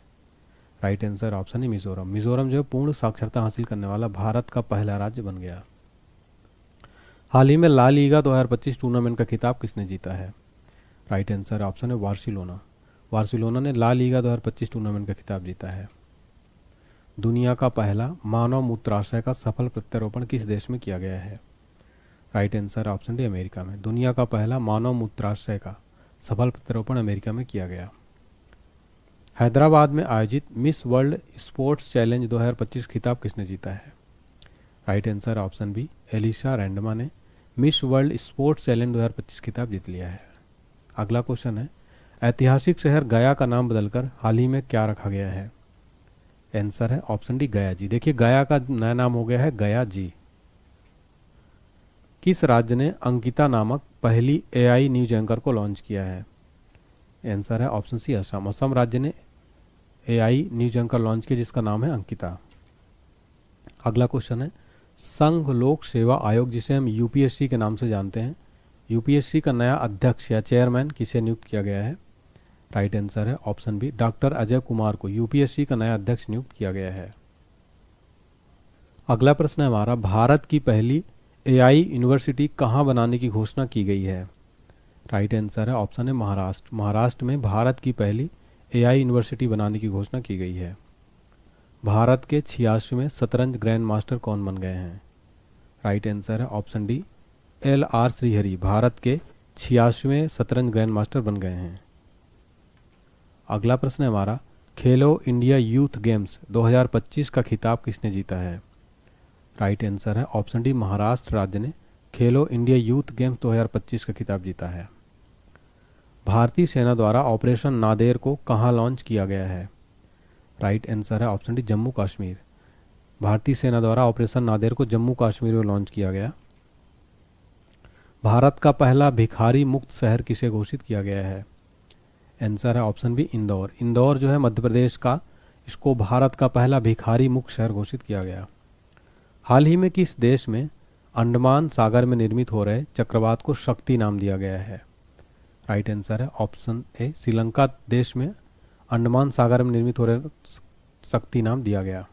राइट आंसर ऑप्शन है मिजोरम। मिजोरम जो है पूर्ण साक्षरता हासिल करने वाला भारत का पहला राज्य बन गया। हाल ही में ला लीगा 2025 टूर्नामेंट का खिताब किसने जीता है? राइट आंसर ऑप्शन है बार्सिलोना। बार्सिलोना ने ला लीगा 2025 टूर्नामेंट का खिताब जीता है। दुनिया का पहला मानव मूत्राशय का सफल प्रत्यारोपण किस देश में किया गया है? Right answer option D America में। दुनिया का पहला मानव मूत्राशय का सफल प्रत्यारोपण अमेरिका में किया गया। हैदराबाद में आयोजित मिस वर्ल्ड स्पोर्ट्स चैलेंज 2025 खिताब किसने जीता है? Right answer option B Elisha Randma ने मिस वर्ल्ड स्पोर्ट्स चैलेंज 2025 खिताब जीत लिया है। अगला क्वेश्चन है ऐतिहासिक शहर गया का नाम बदलकर हाल ही में क्या रखा गया है? आंसर है ऑप्शन डी गया जी। देखिए गया का नया नाम हो गया है गया जी। किस राज्य ने अंकिता नामक पहली AI न्यूज एंकर को लॉन्च किया है? आंसर है ऑप्शन सी असम। असम राज्य ने AI न्यूज एंकर लॉन्च किया जिसका नाम है अंकिता। अगला क्वेश्चन है संघ लोक सेवा आयोग जिसे हम UPSC के नाम से जानते हैं, UPSC का नया अध्यक्ष या चेयरमैन किसे नियुक्त किया गया है? राइट आंसर है option B doctor Ajay Kumar को UPSC का नया अध्यक्ष नियुक्त किया गया है। अगला प्रश्न है हमारा भारत की पहली AI यूनिवर्सिटी कहाँ बनाने की घोषणा की गई है? राइट आंसर है ऑप्शन है महाराष्ट्र। महाराष्ट्र में भारत की पहली AI यूनिवर्सिटी बनाने की घोषणा की गई है। भारत के 86वें शतरंज ग्रैंड मास्टर कौन बन गए हैं? राइट आंसर है option D LR Shreehari Bharat के 86वें शतरंज ग्रैंड मास्टर बन गए हैं। अगला प्रश्न है हमारा खेलो इंडिया यूथ गेम्स 2025 का खिताब किसने जीता है? राइट आंसर है ऑप्शन डी महाराष्ट्र राज्य ने खेलो इंडिया यूथ गेम्स 2025 का खिताब जीता है। भारतीय सेना द्वारा ऑपरेशन नादेर को कहाँ लॉन्च किया गया है? राइट आंसर है ऑप्शन डी जम्मू कश्मीर। भारतीय सेना द्वारा ऑपरेशन नादेर को जम्मू कश्मीर में लॉन्च किया गया। भारत का पहला भिखारी मुक्त शहर किसे घोषित किया गया है? आंसर है ऑप्शन बी इंदौर। इंदौर जो है मध्य प्रदेश का, इसको भारत का पहला भिखारी मुक्त शहर घोषित किया गया। हाल ही में किस देश में अंडमान सागर में निर्मित हो रहे चक्रवात को शक्ति नाम दिया गया है? राइट आंसर है ऑप्शन ए श्रीलंका देश में अंडमान सागर में निर्मित हो रहे शक्ति नाम दिया गया।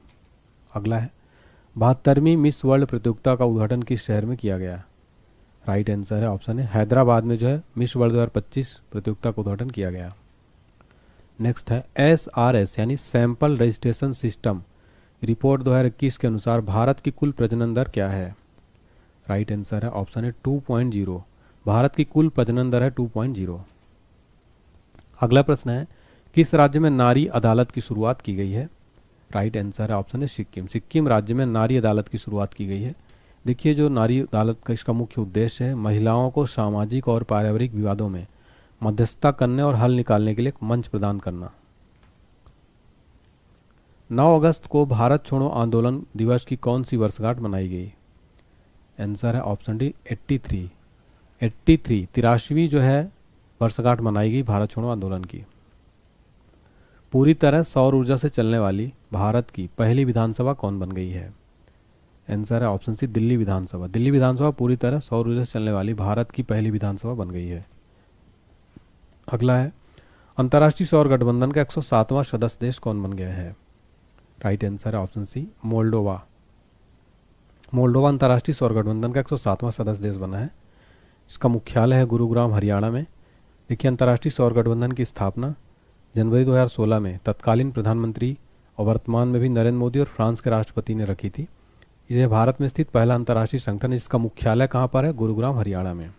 अगला है 72वीं मिस वर्ल्ड प्रतियोगिता का उद्घाटन किस शहर में किया गया? राइट आंसर है ऑप्शन है हैदराबाद में जो है मिस वर्ल्ड 2025 प्रतियोगिता का उद्घाटन किया गया। नेक्स्ट है SRS यानी सैंपल रजिस्ट्रेशन सिस्टम रिपोर्ट 2021 के अनुसार भारत की कुल प्रजनन दर क्या है? राइट आंसर है ऑप्शन है 2.0। भारत की कुल प्रजनन दर है 2.0। अगला प्रश्न है किस राज्य में नारी अदालत की शुरुआत की गई है? राइट आंसर है ऑप्शन है सिक्किम। सिक्किम राज्य में नारी अदालत की शुरुआत की गई है। देखिए जो नारी अदालत का इसका मुख्य उद्देश्य है महिलाओं को सामाजिक और पारिवारिक विवादों में मध्यस्थता करने और हल निकालने के लिए एक मंच प्रदान करना। 9 अगस्त को भारत छोड़ो आंदोलन दिवस की कौन सी वर्षगांठ मनाई गई? आंसर है ऑप्शन डी 83। 83वीं जो है वर्षगांठ मनाई गई भारत छोड़ो आंदोलन की। पूरी तरह सौर ऊर्जा से चलने वाली भारत की पहली विधानसभा कौन बन गई है? आंसर है ऑप्शन सी दिल्ली विधानसभा। दिल्ली विधानसभा पूरी तरह सौर ऊर्जा से चलने वाली भारत की पहली विधानसभा बन गई है। अगला है अंतर्राष्ट्रीय सौर गठबंधन का 107वां सदस्य देश कौन बन गया है? राइट आंसर है ऑप्शन सी मोल्डोवा। मोल्डोवा अंतर्राष्ट्रीय सौर गठबंधन का 107वां सदस्य देश बना है। इसका मुख्यालय है गुरुग्राम हरियाणा में। देखिए अंतर्राष्ट्रीय सौर गठबंधन की स्थापना जनवरी 2016 में तत्कालीन प्रधानमंत्री और वर्तमान में भी नरेंद्र मोदी और फ्रांस के राष्ट्रपति ने रखी थी। यह भारत में स्थित पहला अंतर्राष्ट्रीय संगठन है। इसका मुख्यालय कहाँ पर है? गुरुग्राम हरियाणा में।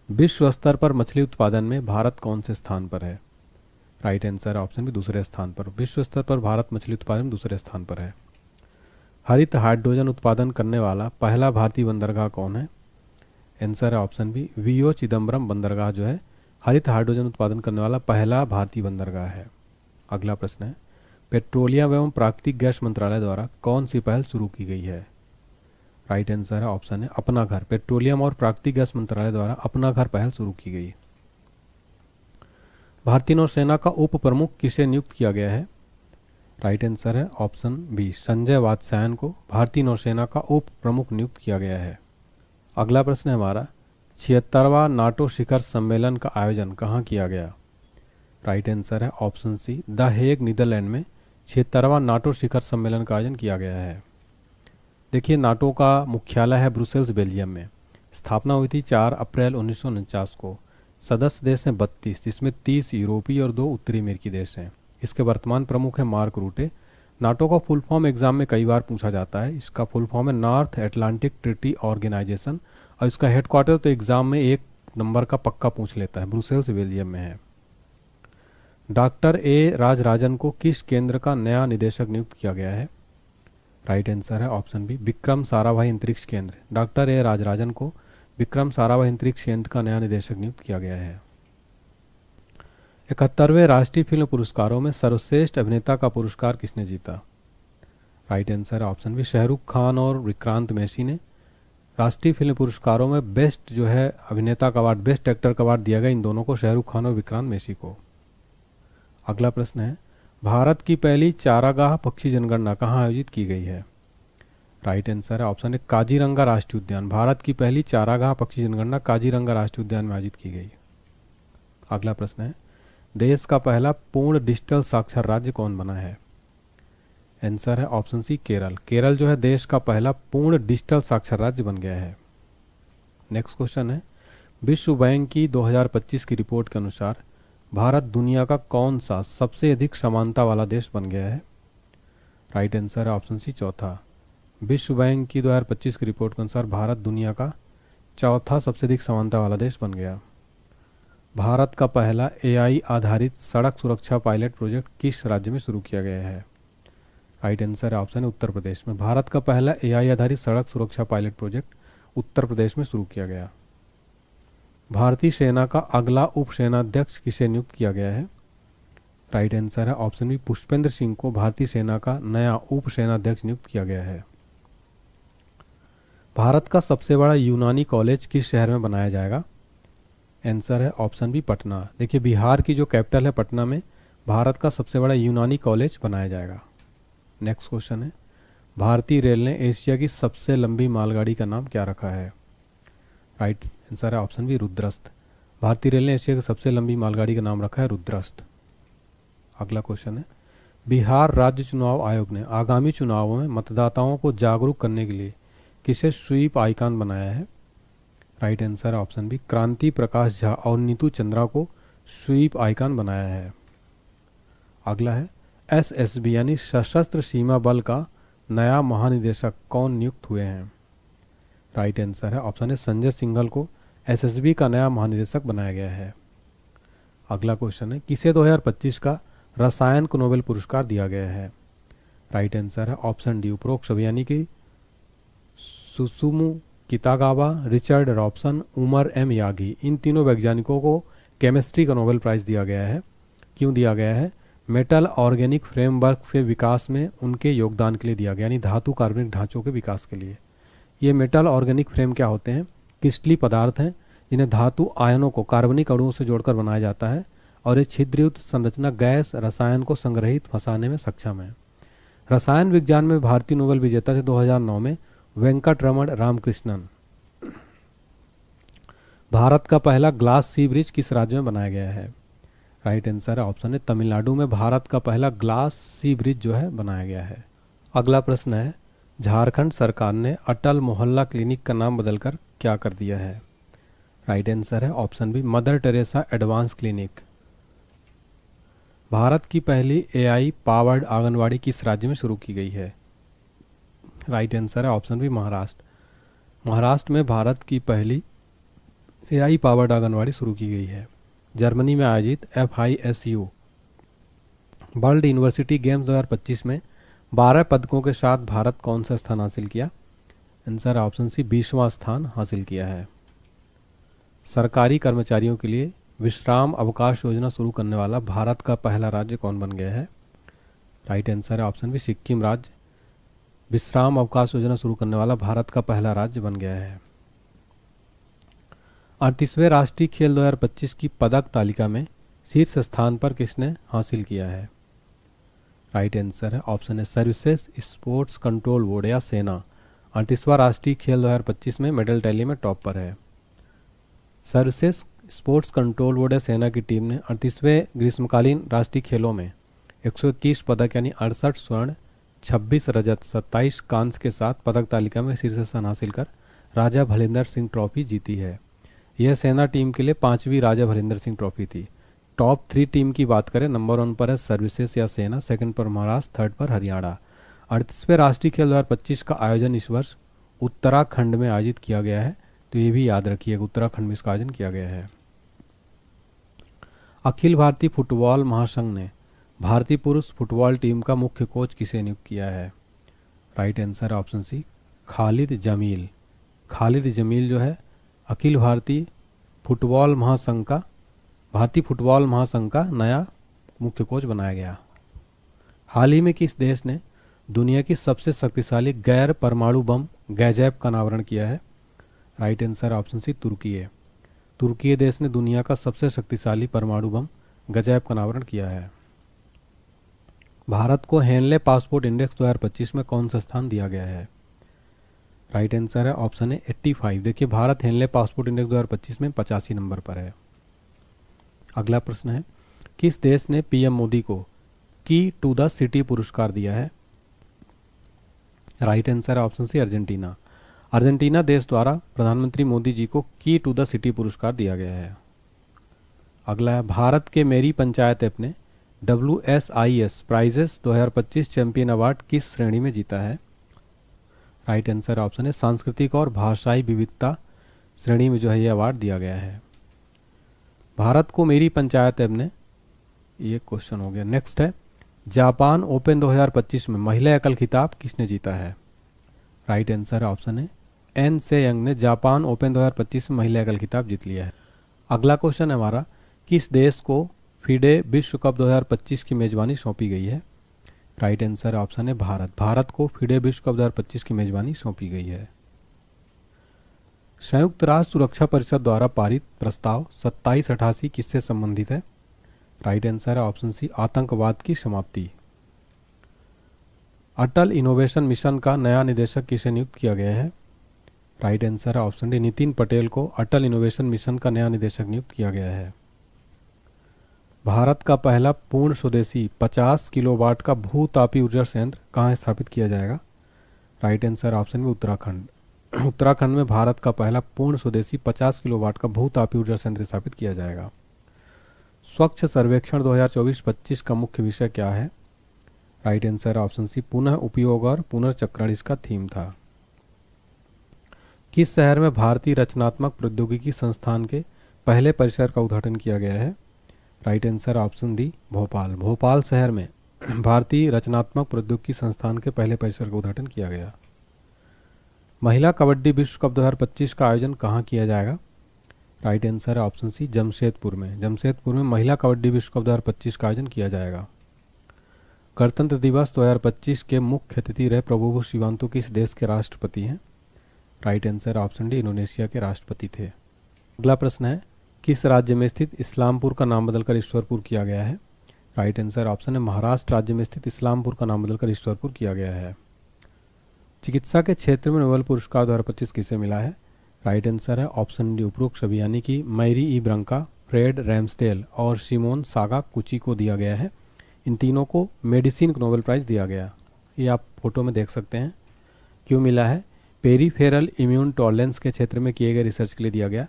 विश्व स्तर पर मछली उत्पादन में भारत कौन से स्थान पर है? राइट आंसर है ऑप्शन बी दूसरे स्थान पर। विश्व स्तर पर भारत मछली उत्पादन में दूसरे स्थान पर है। हरित हाइड्रोजन उत्पादन करने वाला पहला भारतीय बंदरगाह कौन है? आंसर है ऑप्शन बी वीओ चिदम्बरम बंदरगाह जो है हरित हाइड्रोजन उत्पादन करने वाला पहला भारतीय बंदरगाह है। अगला प्रश्न है पेट्रोलियम एवं प्राकृतिक गैस मंत्रालय द्वारा कौन सी पहल शुरू की गई है? राइट आंसर है ऑप्शन है अपना घर। पेट्रोलियम और प्राकृतिक गैस मंत्रालय द्वारा अपना घर पहल शुरू की गई। भारतीय नौसेना का उप प्रमुख किसे नियुक्त किया गया है? राइट आंसर है ऑप्शन बी संजय वात्स्यायन को भारतीय नौसेना का उप प्रमुख नियुक्त किया गया है। अगला प्रश्न है हमारा 76वां नाटो शिखर सम्मेलन का आयोजन कहाँ किया गया? राइट आंसर है option C the Hague Netherlands में 76वां नाटो शिखर सम्मेलन का आयोजन किया गया है। देखिए नाटो का मुख्यालय है ब्रुसेल्स बेल्जियम में। स्थापना हुई थी 4 अप्रैल 1949 को। सदस्य देश हैं 32 जिसमें 30 यूरोपीय और 2 उत्तरी अमेरिकी देश हैं। इसके वर्तमान प्रमुख हैं मार्क रूटे। नाटो का फुल फॉर्म एग्जाम में कई बार पूछा जाता है। इसका फुल फॉर्म है नॉर्थ एटलांटिक ट्रीटी ऑर्गेनाइजेशन और इसका हेडक्वार्टर तो एग्जाम में 1 नंबर का पक्का पूछ लेता है। ब्रुसेल्स बेल्जियम में है। डॉक्टर ए राजराजन को किस केंद्र का नया निदेशक नियुक्त किया गया है? राइट आंसर है ऑप्शन बी विक्रम साराभाई अंतरिक्ष केंद्र। डॉक्टर ए राजराजन को विक्रम साराभाई अंतरिक्ष केंद्र का नया निदेशक नियुक्त किया गया है। 71वें राष्ट्रीय फिल्म पुरस्कारों में सर्वश्रेष्ठ अभिनेता का पुरस्कार किसने जीता? राइट आंसर है ऑप्शन बी शाहरुख खान और विक्रांत मैसी ने। राष्ट्रीय फिल्म पुरस्कारों में बेस्ट जो है अभिनेता का अवार्ड, बेस्ट एक्टर का अवार्ड दिया गया इन दोनों को, शाहरुख खान और विक्रांत मैसी को। अगला प्रश्न है भारत की पहली चारागाह पक्षी जनगणना कहाँ आयोजित की गई है? राइट आंसर है ऑप्शन ए काजीरंगा राष्ट्रीय उद्यान। भारत की पहली चारागाह पक्षी जनगणना काजीरंगा राष्ट्रीय उद्यान में आयोजित की गई। अगला प्रश्न है देश का पहला पूर्ण डिजिटल साक्षर राज्य कौन बना है? आंसर है ऑप्शन सी केरल। केरल जो है देश का पहला पूर्ण डिजिटल साक्षर राज्य बन गया है। नेक्स्ट क्वेश्चन है विश्व बैंक की 2025 की रिपोर्ट के अनुसार भारत दुनिया का कौन सा सबसे अधिक समानता वाला देश बन गया है? राइट आंसर है ऑप्शन सी चौथा। विश्व बैंक की 2025 की रिपोर्ट के अनुसार भारत दुनिया का चौथा सबसे अधिक समानता वाला देश बन गया। भारत का पहला एआई आधारित सड़क सुरक्षा पायलट प्रोजेक्ट किस राज्य में शुरू किया गया है? राइट आंसर है ऑप्शन है उत्तर प्रदेश में। भारत का पहला एआई आधारित सड़क सुरक्षा पायलट प्रोजेक्ट उत्तर प्रदेश में शुरू किया गया। भारतीय सेना का अगला उप सेनाध्यक्ष किसे नियुक्त किया गया है? राइट आंसर है ऑप्शन बी पुष्पेंद्र सिंह को भारतीय सेना का नया उप सेनाध्यक्ष नियुक्त किया गया है। भारत का सबसे बड़ा यूनानी कॉलेज किस शहर में बनाया जाएगा? आंसर है ऑप्शन बी पटना। देखिए बिहार की जो कैपिटल है पटना में भारत का सबसे बड़ा यूनानी कॉलेज बनाया जाएगा। नेक्स्ट क्वेश्चन है भारतीय रेल ने एशिया की सबसे लंबी मालगाड़ी का नाम क्या रखा है? राइट आंसर है ऑप्शन बी रुद्रस्त। भारतीय रेल ने एशिया की सबसे लंबी मालगाड़ी का नाम रखा है रुद्रस्त। अगला क्वेश्चन है बिहार राज्य चुनाव आयोग ने आगामी चुनावों में मतदाताओं को जागरूक करने के लिए किसे स्वीप आइकॉन बनाया है? राइट आंसर है ऑप्शन बी क्रांति प्रकाश झा और नीतू चंद्रा को स्वीप आइकॉन बनाया है। अगला है एसएसबी यानी सशस्त्र सीमा बल का नया महानिदेशक कौन नियुक्त हुए हैं? राइट आंसर है ऑप्शन है संजय सिंघल को एसएसबी का नया महानिदेशक बनाया गया है। अगला क्वेश्चन है किसे 2025 का रसायन को नोबेल पुरस्कार दिया गया है? राइट आंसर है ऑप्शन डी उपरोक्त सभी यानी कि Susumu Kitagawa, Richard Robson, Omar M Yaghi, इन तीनों वैज्ञानिकों को केमिस्ट्री का नोबेल प्राइज़ दिया गया है। क्यों दिया गया है? मेटल ऑर्गेनिक फ्रेमवर्क के विकास में उनके योगदान के लिए दिया गया, यानी धातु कार्बनिक ढांचों के विकास के लिए। ये मेटल ऑर्गेनिक फ्रेम क्या होते हैं? क्रिस्टलीय पदार्थ हैं जिन्हें धातु आयनों को कार्बनिक अणुओं से जोड़कर बनाया जाता है और ये छिद्रयुक्त संरचना गैस रसायन को संग्रहित फंसाने में सक्षम है। रसायन विज्ञान में भारतीय नोबेल विजेता थे 2009 में वेंकटरमण रामकृष्णन। भारत का पहला ग्लास सी ब्रिज किस राज्य में बनाया गया है? राइट आंसर है ऑप्शन है तमिलनाडु में भारत का पहला ग्लास सी ब्रिज जो है बनाया गया है। अगला प्रश्न है, झारखंड सरकार ने अटल मोहल्ला क्लिनिक का नाम बदलकर क्या कर दिया है? राइट आंसर है option B Mother Teresa advance clinic. Bharat की पहली एआई पावर्ड आंगनवाड़ी किस राज्य में शुरू की गई है? राइट आंसर है ऑप्शन बी महाराष्ट्र। महाराष्ट्र में भारत की पहली एआई पावर्ड आंगनवाड़ी शुरू की गई है। जर्मनी में आयोजित FISU वर्ल्ड यूनिवर्सिटी गेम्स 2025 में 12 पदकों के साथ भारत कौन सा स्थान हासिल किया? आंसर ऑप्शन सी 20वां स्थान हासिल किया है। सरकारी कर्मचारियों के लिए विश्राम अवकाश योजना शुरू करने वाला भारत का पहला राज्य कौन बन गया है? राइट आंसर है ऑप्शन बी सिक्किम राज्य विश्राम अवकाश योजना शुरू करने वाला भारत का पहला राज्य बन गया है। 38वें राष्ट्रीय खेल 2025 की पदक तालिका में शीर्ष स्थान पर किसने हासिल किया है? राइट आंसर है ऑप्शन है सर्विसेज स्पोर्ट्स कंट्रोल बोर्ड या सेना 38वां राष्ट्रीय खेल 2025 में मेडल टैली में टॉप पर है। सर्विसेज स्पोर्ट्स कंट्रोल बोर्ड या सेना की टीम ने 38वें ग्रीष्मकालीन राष्ट्रीय खेलों में 121 पदक यानी 68 स्वर्ण 26 रजत 27 कांस्य के साथ पदक तालिका में शीर्ष स्थान हासिल कर राजा भलिंदर सिंह ट्रॉफी जीती है। यह सेना टीम के लिए 5वीं राजा भलिंदर सिंह ट्रॉफी थी। टॉप 3 टीम की बात करें, नंबर 1 पर है सर्विसेज या सेना, सेकंड पर महाराष्ट्र, थर्ड पर हरियाणा। 38वें राष्ट्रीय खेल 2025 का आयोजन इस वर्ष उत्तराखंड में आयोजित किया गया है, तो ये भी याद रखिएगा उत्तराखंड में इसका आयोजन किया गया है। अखिल भारतीय फुटबॉल महासंघ ने भारतीय पुरुष फुटबॉल टीम का मुख्य कोच किसे नियुक्त किया है? राइट आंसर है ऑप्शन सी खालिद जमील। खालिद जमील जो है अखिल भारतीय फुटबॉल महासंघ का नया मुख्य कोच बनाया गया। हाल ही में किस देश ने दुनिया की सबसे शक्तिशाली गैर परमाणु बम गैजेब का अनावरण किया है? राइट आंसर ऑप्शन सी तुर्की है। तुर्की देश ने दुनिया का सबसे शक्तिशाली परमाणु बम गैजेब का अनावरण किया है। भारत को हेनले पासपोर्ट इंडेक्स 2025 में कौन सा स्थान दिया गया है? राइट आंसर है ऑप्शन है 85। देखिए भारत हेनले पासपोर्ट इंडेक्स 2025 में 85 नंबर पर है। अगला प्रश्न है, किस देश ने पीएम मोदी को की टू द सिटी पुरस्कार दिया है? राइट आंसर है ऑप्शन सी अर्जेंटीना। अर्जेंटीना देश द्वारा प्रधानमंत्री मोदी जी को की टू द सिटी पुरस्कार दिया गया है। अगला है, भारत के मेरी पंचायत ऐप ने WSIS प्राइजेस 2025 चैंपियन अवार्ड किस श्रेणी में जीता है? राइट आंसर ऑप्शन है सांस्कृतिक और भाषाई विविधता श्रेणी में जो है ये अवार्ड दिया गया है। भारत को मेरी पंचायत ऐप ने, ये क्वेश्चन हो गया। नेक्स्ट है, जापान ओपन 2025 में महिला एकल खिताब किसने जीता है? राइट आंसर ऑप्शन है एन से यंग ने जापान ओपन 2025 में महिला एकल खिताब जीत लिया है। अगला क्वेश्चन है हमारा, किस देश को फीडे विश्व कप 2025 की मेजबानी सौंपी गई है? राइट आंसर ऑप्शन है भारत। भारत को फीडे विश्व कप 2025 की मेजबानी सौंपी गई है। संयुक्त राष्ट्र सुरक्षा परिषद द्वारा पारित प्रस्ताव 2788 किससे संबंधित है? राइट आंसर है ऑप्शन सी आतंकवाद की समाप्ति। अटल इनोवेशन मिशन का नया निदेशक किसे नियुक्त किया गया है? राइट आंसर है ऑप्शन डी नितिन पटेल को अटल इनोवेशन मिशन का नया निदेशक नियुक्त किया गया है। भारत का पहला पूर्ण स्वदेशी 50 किलोवाट का भूतापी ऊर्जा संयंत्र कहाँ स्थापित किया जाएगा? राइट आंसर ऑप्शन में उत्तराखंड। उत्तराखंड में भारत का पहला पूर्ण स्वदेशी 50 किलोवाट का भूतापी ऊर्जा संयंत्र स्थापित किया जाएगा। स्वच्छ सर्वेक्षण 2024-25 का मुख्य विषय क्या है? राइट आंसर ऑप्शन सी पुनः उपयोग और पुनर्चक्रण इसका थीम था। किस शहर में भारतीय रचनात्मक प्रौद्योगिकी संस्थान के पहले परिसर का उद्घाटन किया गया है? Right answer option D Bhopal. Bhopal शहर में भारतीय रचनात्मक प्रौद्योगिकी संस्थान के पहले परिसर का उद्घाटन किया गया। महिला कबड्डी विश्व कप 2025 का आयोजन कहाँ किया जाएगा? राइट आंसर है ऑप्शन सी जमशेदपुर में। जमशेदपुर में महिला कबड्डी विश्व कप 2025 का आयोजन किया जाएगा। गणतंत्र दिवस 2025 के मुख्य अतिथि रहे प्रबोवो सुबियांतो किस देश के राष्ट्रपति हैं? Right answer option D Indonesia के राष्ट्रपति थे। अगला प्रश्न है, किस राज्य में स्थित इस्लामपुर का नाम बदलकर ईश्वरपुर किया गया है? राइट आंसर ऑप्शन है महाराष्ट्र राज्य में स्थित इस्लामपुर का नाम बदलकर ईश्वरपुर किया गया है। चिकित्सा के क्षेत्र में नोबेल पुरस्कार 2025 किसे मिला है? राइट आंसर है ऑप्शन डी उपरोक्त सभी यानी कि मैरी ई ब्रंका, फ्रेड रैम्सडेल और सिमोन सागा कुची को दिया गया है। इन तीनों को मेडिसिन का नोबेल प्राइज़ दिया गया। ये आप फोटो में देख सकते हैं। क्यों मिला है? पेरीफेरल इम्यून टॉलरेंस के क्षेत्र में किए गए रिसर्च के लिए दिया गया।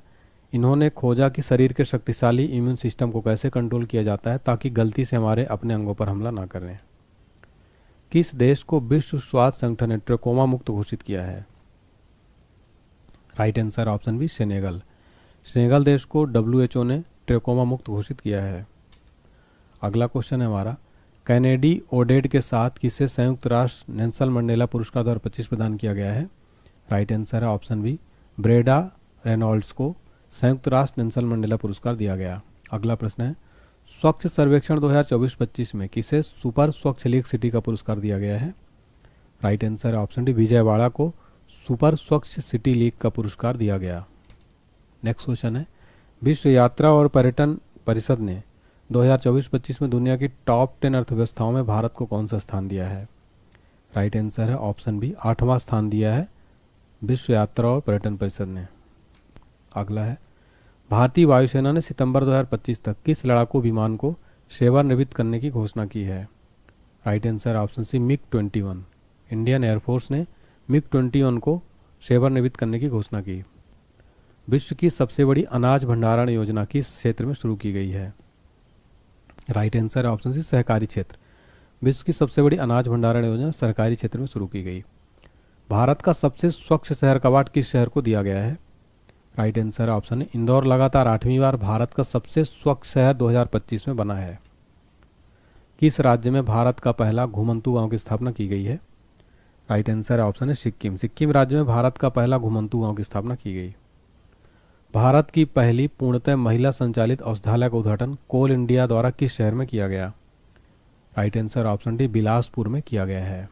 इन्होंने खोजा कि शरीर के शक्तिशाली इम्यून सिस्टम को कैसे कंट्रोल किया जाता है ताकि गलती से हमारे अपने अंगों पर हमला ना करें। किस देश को विश्व स्वास्थ्य संगठन ने ट्रकोमा मुक्त घोषित किया है? Right answer option B Senegal. Senegal देश को WHO ने ट्रकोमा मुक्त घोषित किया है। अगला क्वेश्चन है हमारा, कैनेडी ओडेड के साथ किसे संयुक्त राष्ट्र नेल्सन मंडेला पुरस्कार 2025 प्रदान किया गया है? राइट आंसर है ऑप्शन बी ब्रेडा रेनॉल्ड्स को संयुक्त राष्ट्र नेल्सन मंडेला पुरस्कार दिया गया। अगला प्रश्न है, स्वच्छ सर्वेक्षण 2024-25 में किसे सुपर स्वच्छ लीग सिटी का पुरस्कार दिया गया है? राइट आंसर है ऑप्शन डी विजयवाड़ा को सुपर स्वच्छ सिटी लीग का पुरस्कार दिया गया। नेक्स्ट क्वेश्चन है, विश्व यात्रा और पर्यटन परिषद ने 2024-25 में दुनिया की टॉप 10 अर्थव्यवस्थाओं में भारत को कौन सा स्थान दिया है? राइट आंसर है ऑप्शन बी 8वां स्थान दिया है विश्व यात्रा और पर्यटन परिषद ने। अगला है, भारतीय वायुसेना ने सितंबर 2025 तक किस लड़ाकू विमान को सेवानिवृत्त करने की घोषणा की है? Right answer option C MiG-21। Indian air force ने MiG-21 को सेवानिवृत्त करने की घोषणा की। विश्व की सबसे बड़ी अनाज भंडारण योजना किस क्षेत्र में शुरू की गई है? राइट आंसर ऑप्शन सी सहकारी क्षेत्र। विश्व की सबसे बड़ी अनाज भंडारण योजना सरकारी क्षेत्र में शुरू की गई। भारत का सबसे स्वच्छ शहर का अवार्ड किस शहर को दिया गया है? राइट आंसर ऑप्शन है इंदौर लगातार 8वीं बार भारत का सबसे स्वच्छ शहर 2025 में बना है। किस राज्य में भारत का पहला घुमंतू गांव की स्थापना की गई है? राइट आंसर ऑप्शन है सिक्किम। सिक्किम राज्य में भारत का पहला घुमंतू गांव की स्थापना की गई। भारत की पहली पूर्णतः महिला संचालित औषधालय का उद्घाटन कोल इंडिया द्वारा किस शहर में किया गया? Right answer option D Bilaspur में किया गया है।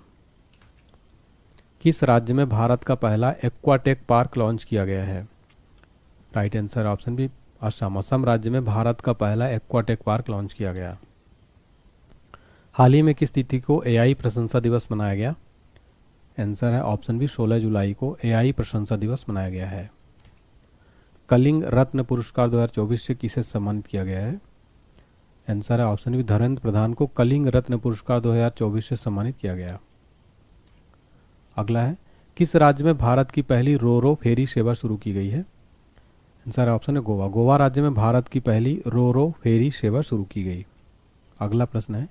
किस राज्य में भारत का पहला एक्वाटेक पार्क लॉन्च किया गया है? Right answer option B Assam. Assam राज्य में भारत का पहला एक्वाटेक पार्क लॉन्च किया गया। हाल ही में किस तिथि को AI प्रशंसा दिवस मनाया गया? आंसर है ऑप्शन बी 16 जुलाई को AI प्रशंसा दिवस मनाया गया है। कलिंग रत्न पुरस्कार 2024 से किसे सम्मानित किया गया है? आंसर है ऑप्शन बी धर्मेंद्र प्रधान को कलिंग रत्न पुरस्कार 2024 से सम्मानित किया गया। अगला है, किस राज्य में भारत की पहली रो फेरी सेवा शुरू की गई है? आंसर ऑप्शन है गोवा। गोवा राज्य में भारत की पहली रो फेरी सेवा शुरू की गई। अगला प्रश्न है,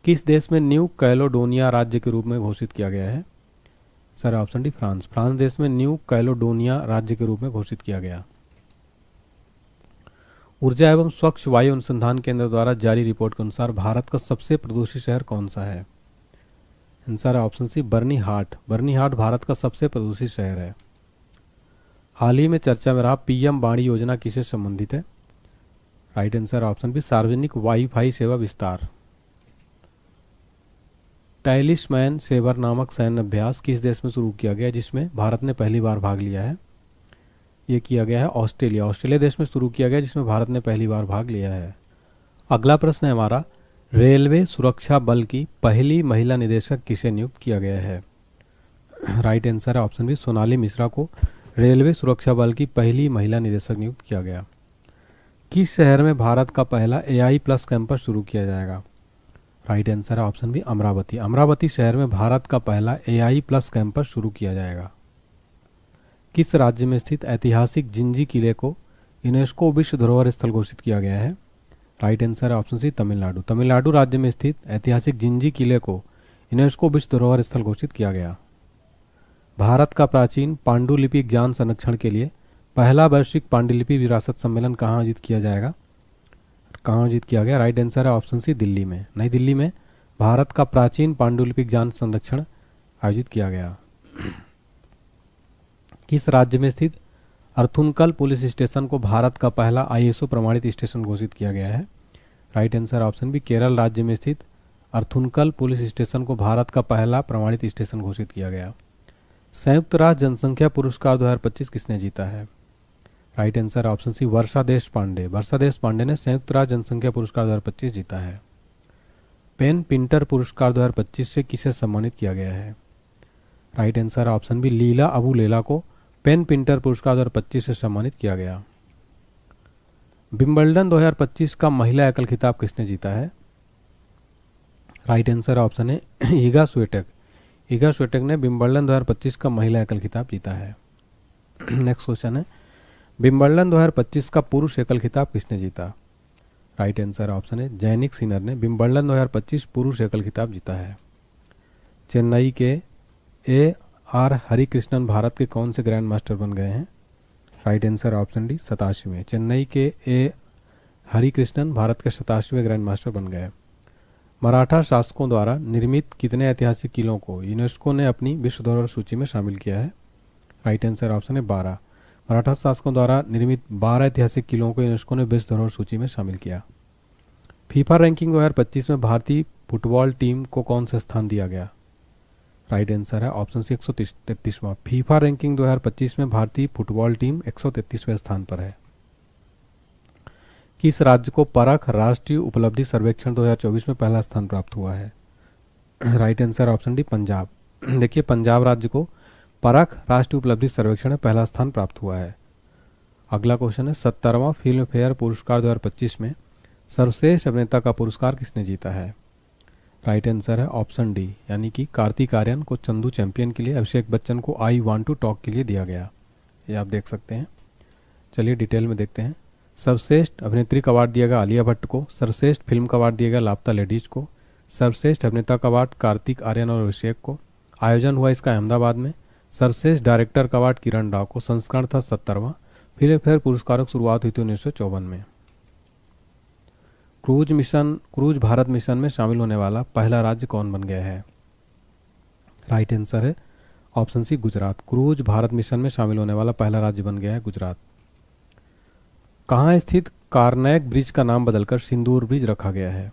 किस देश में न्यू कैलोडोनिया राज्य के रूप में घोषित किया गया है? Answer option D France. France देश में न्यू कैलोडोनिया राज्य के रूप में घोषित किया गया। ऊर्जा एवं स्वच्छ वायु अनुसंधान केंद्र द्वारा जारी रिपोर्ट के अनुसार भारत का सबसे प्रदूषित शहर कौन सा है? आंसर है ऑप्शन सी बर्नीहाट। बर्नीहाट भारत का सबसे प्रदूषित शहर है। हाल ही में चर्चा में रहा PM वाणी योजना किससे संबंधित है? राइट आंसर ऑप्शन बी सार्वजनिक वाईफाई सेवा विस्तार। टैलिस्मैन सेवर नामक सैन्य अभ्यास किस देश में शुरू किया गया जिसमें भारत ने पहली बार भाग लिया है? ये किया गया है ऑस्ट्रेलिया। ऑस्ट्रेलिया देश में शुरू किया गया जिसमें भारत ने पहली बार भाग लिया है। अगला प्रश्न है हमारा, रेलवे सुरक्षा बल की पहली महिला निदेशक किसे नियुक्त किया गया है? राइट आंसर है ऑप्शन बी सोनाली मिश्रा को रेलवे सुरक्षा बल की पहली महिला निदेशक नियुक्त किया गया। किस शहर में भारत का पहला AI+ कैंपस शुरू किया जाएगा? राइट आंसर है ऑप्शन बी अमरावती। अमरावती शहर में भारत का पहला AI+ कैंपस शुरू किया जाएगा। किस राज्य में स्थित ऐतिहासिक जिंजी किले को यूनेस्को विश्व धरोहर स्थल घोषित किया गया है? राइट आंसर है ऑप्शन सी तमिलनाडु। तमिलनाडु राज्य में स्थित ऐतिहासिक जिंजी किले को यूनेस्को विश्व धरोहर स्थल घोषित किया गया। भारत का प्राचीन पांडुलिपि ज्ञान संरक्षण के लिए पहला वैश्विक पांडुलिपि विरासत सम्मेलन कहाँ आयोजित किया जाएगा? कहाँ आयोजित किया गया? राइट आंसर है ऑप्शन सी दिल्ली में। नई दिल्ली में भारत का प्राचीन पांडुलिपि ज्ञान संरक्षण आयोजित किया गया। किस राज्य में स्थित अर्थुनकल पुलिस स्टेशन को भारत का पहला ISO प्रमाणित स्टेशन घोषित किया गया है? Right answer option B Kerala राज्य में स्थित अर्थुनकल पुलिस स्टेशन को भारत का पहला प्रमाणित स्टेशन घोषित किया गया। संयुक्त राष्ट्र जनसंख्या पुरस्कार 2025 किसने जीता है? राइट आंसर ऑप्शन सी वर्षा देश पांडे। वर्षा देश पांडे ने संयुक्त राष्ट्र जनसंख्या पुरस्कार 2025 जीता है। पेन पिंटर पुरस्कार 2025 से किसे सम्मानित किया गया है? राइट आंसर ऑप्शन बी लीला अबू लेला को पेन पिंटर पुरस्कार 2025 से सम्मानित किया गया। विंबलडन 2025 का महिला एकल खिताब किसने जीता है? राइट आंसर ऑप्शन है ईगा स्विएटेक। ईगा स्विएटेक ने विंबलडन 2025 का महिला एकल खिताब जीता है। नेक्स्ट क्वेश्चन है विंबलडन 2025 का पुरुष एकल खिताब किसने जीता? राइट आंसर ऑप्शन है जैनिक सिनर ने विंबलडन 2025 पुरुष एकल खिताब जीता है। चेन्नई के ए आर हरिकृष्णन भारत के कौन से ग्रैंड मास्टर बन गए हैं? राइट आंसर ऑप्शन डी 87वें। चेन्नई के ए हरिकृष्णन भारत के 87वें ग्रैंड मास्टर बन गए। मराठा शासकों द्वारा निर्मित कितने ऐतिहासिक किलों को यूनेस्को ने अपनी विश्व धरोहर सूची में शामिल किया है? राइट आंसर ऑप्शन है 12। मराठा शासकों द्वारा निर्मित 12 ऐतिहासिक किलों को यूनेस्को ने विश्व धरोहर सूची में शामिल किया। फीफा रैंकिंग 2025 में भारतीय फुटबॉल टीम को कौन सा स्थान दिया गया? राइट आंसर है ऑप्शन सी 133वां। फीफा रैंकिंग 2025 में भारतीय फुटबॉल टीम 133वें स्थान पर है। किस राज्य को परख राष्ट्रीय उपलब्धि सर्वेक्षण 2024 में पहला स्थान प्राप्त हुआ है? Right answer option D Punjab. देखिए पंजाब राज्य को परख राष्ट्रीय उपलब्धि सर्वेक्षण में पहला स्थान प्राप्त हुआ है। अगला क्वेश्चन है 70वां फिल्म फेयर पुरस्कार 2025 में सर्वश्रेष्ठ अभिनेता का पुरस्कार किसने जीता है? राइट आंसर है ऑप्शन डी यानी कि कार्तिक आर्यन को चंदू चैंपियन के लिए, अभिषेक बच्चन को आई वांट टू टॉक के लिए दिया गया। ये आप देख सकते हैं। चलिए डिटेल में देखते हैं। सर्वश्रेष्ठ अभिनेत्री का अवार्ड दिया गया आलिया भट्ट को। सर्वश्रेष्ठ फिल्म का अवार्ड दिया गया लापता लेडीज को। सर्वश्रेष्ठ अभिनेता का अवार्ड कार्तिक आर्यन और अभिषेक को। आयोजन हुआ इसका अहमदाबाद में। सर्वश्रेष्ठ डायरेक्टर का अवार्ड किरण राव को। संस्करण था 70वां। फिल्म फेयर पुरस्कारों की शुरुआत हुई थी 1954 में। क्रूज भारत मिशन में शामिल होने वाला पहला राज्य कौन बन गया है? राइट आंसर है option C Gujarat. Cruise Bharat mission में शामिल होने वाला पहला राज्य बन गया है गुजरात। कहाँ स्थित कार्नैक ब्रिज का नाम बदलकर सिंदूर ब्रिज रखा गया है?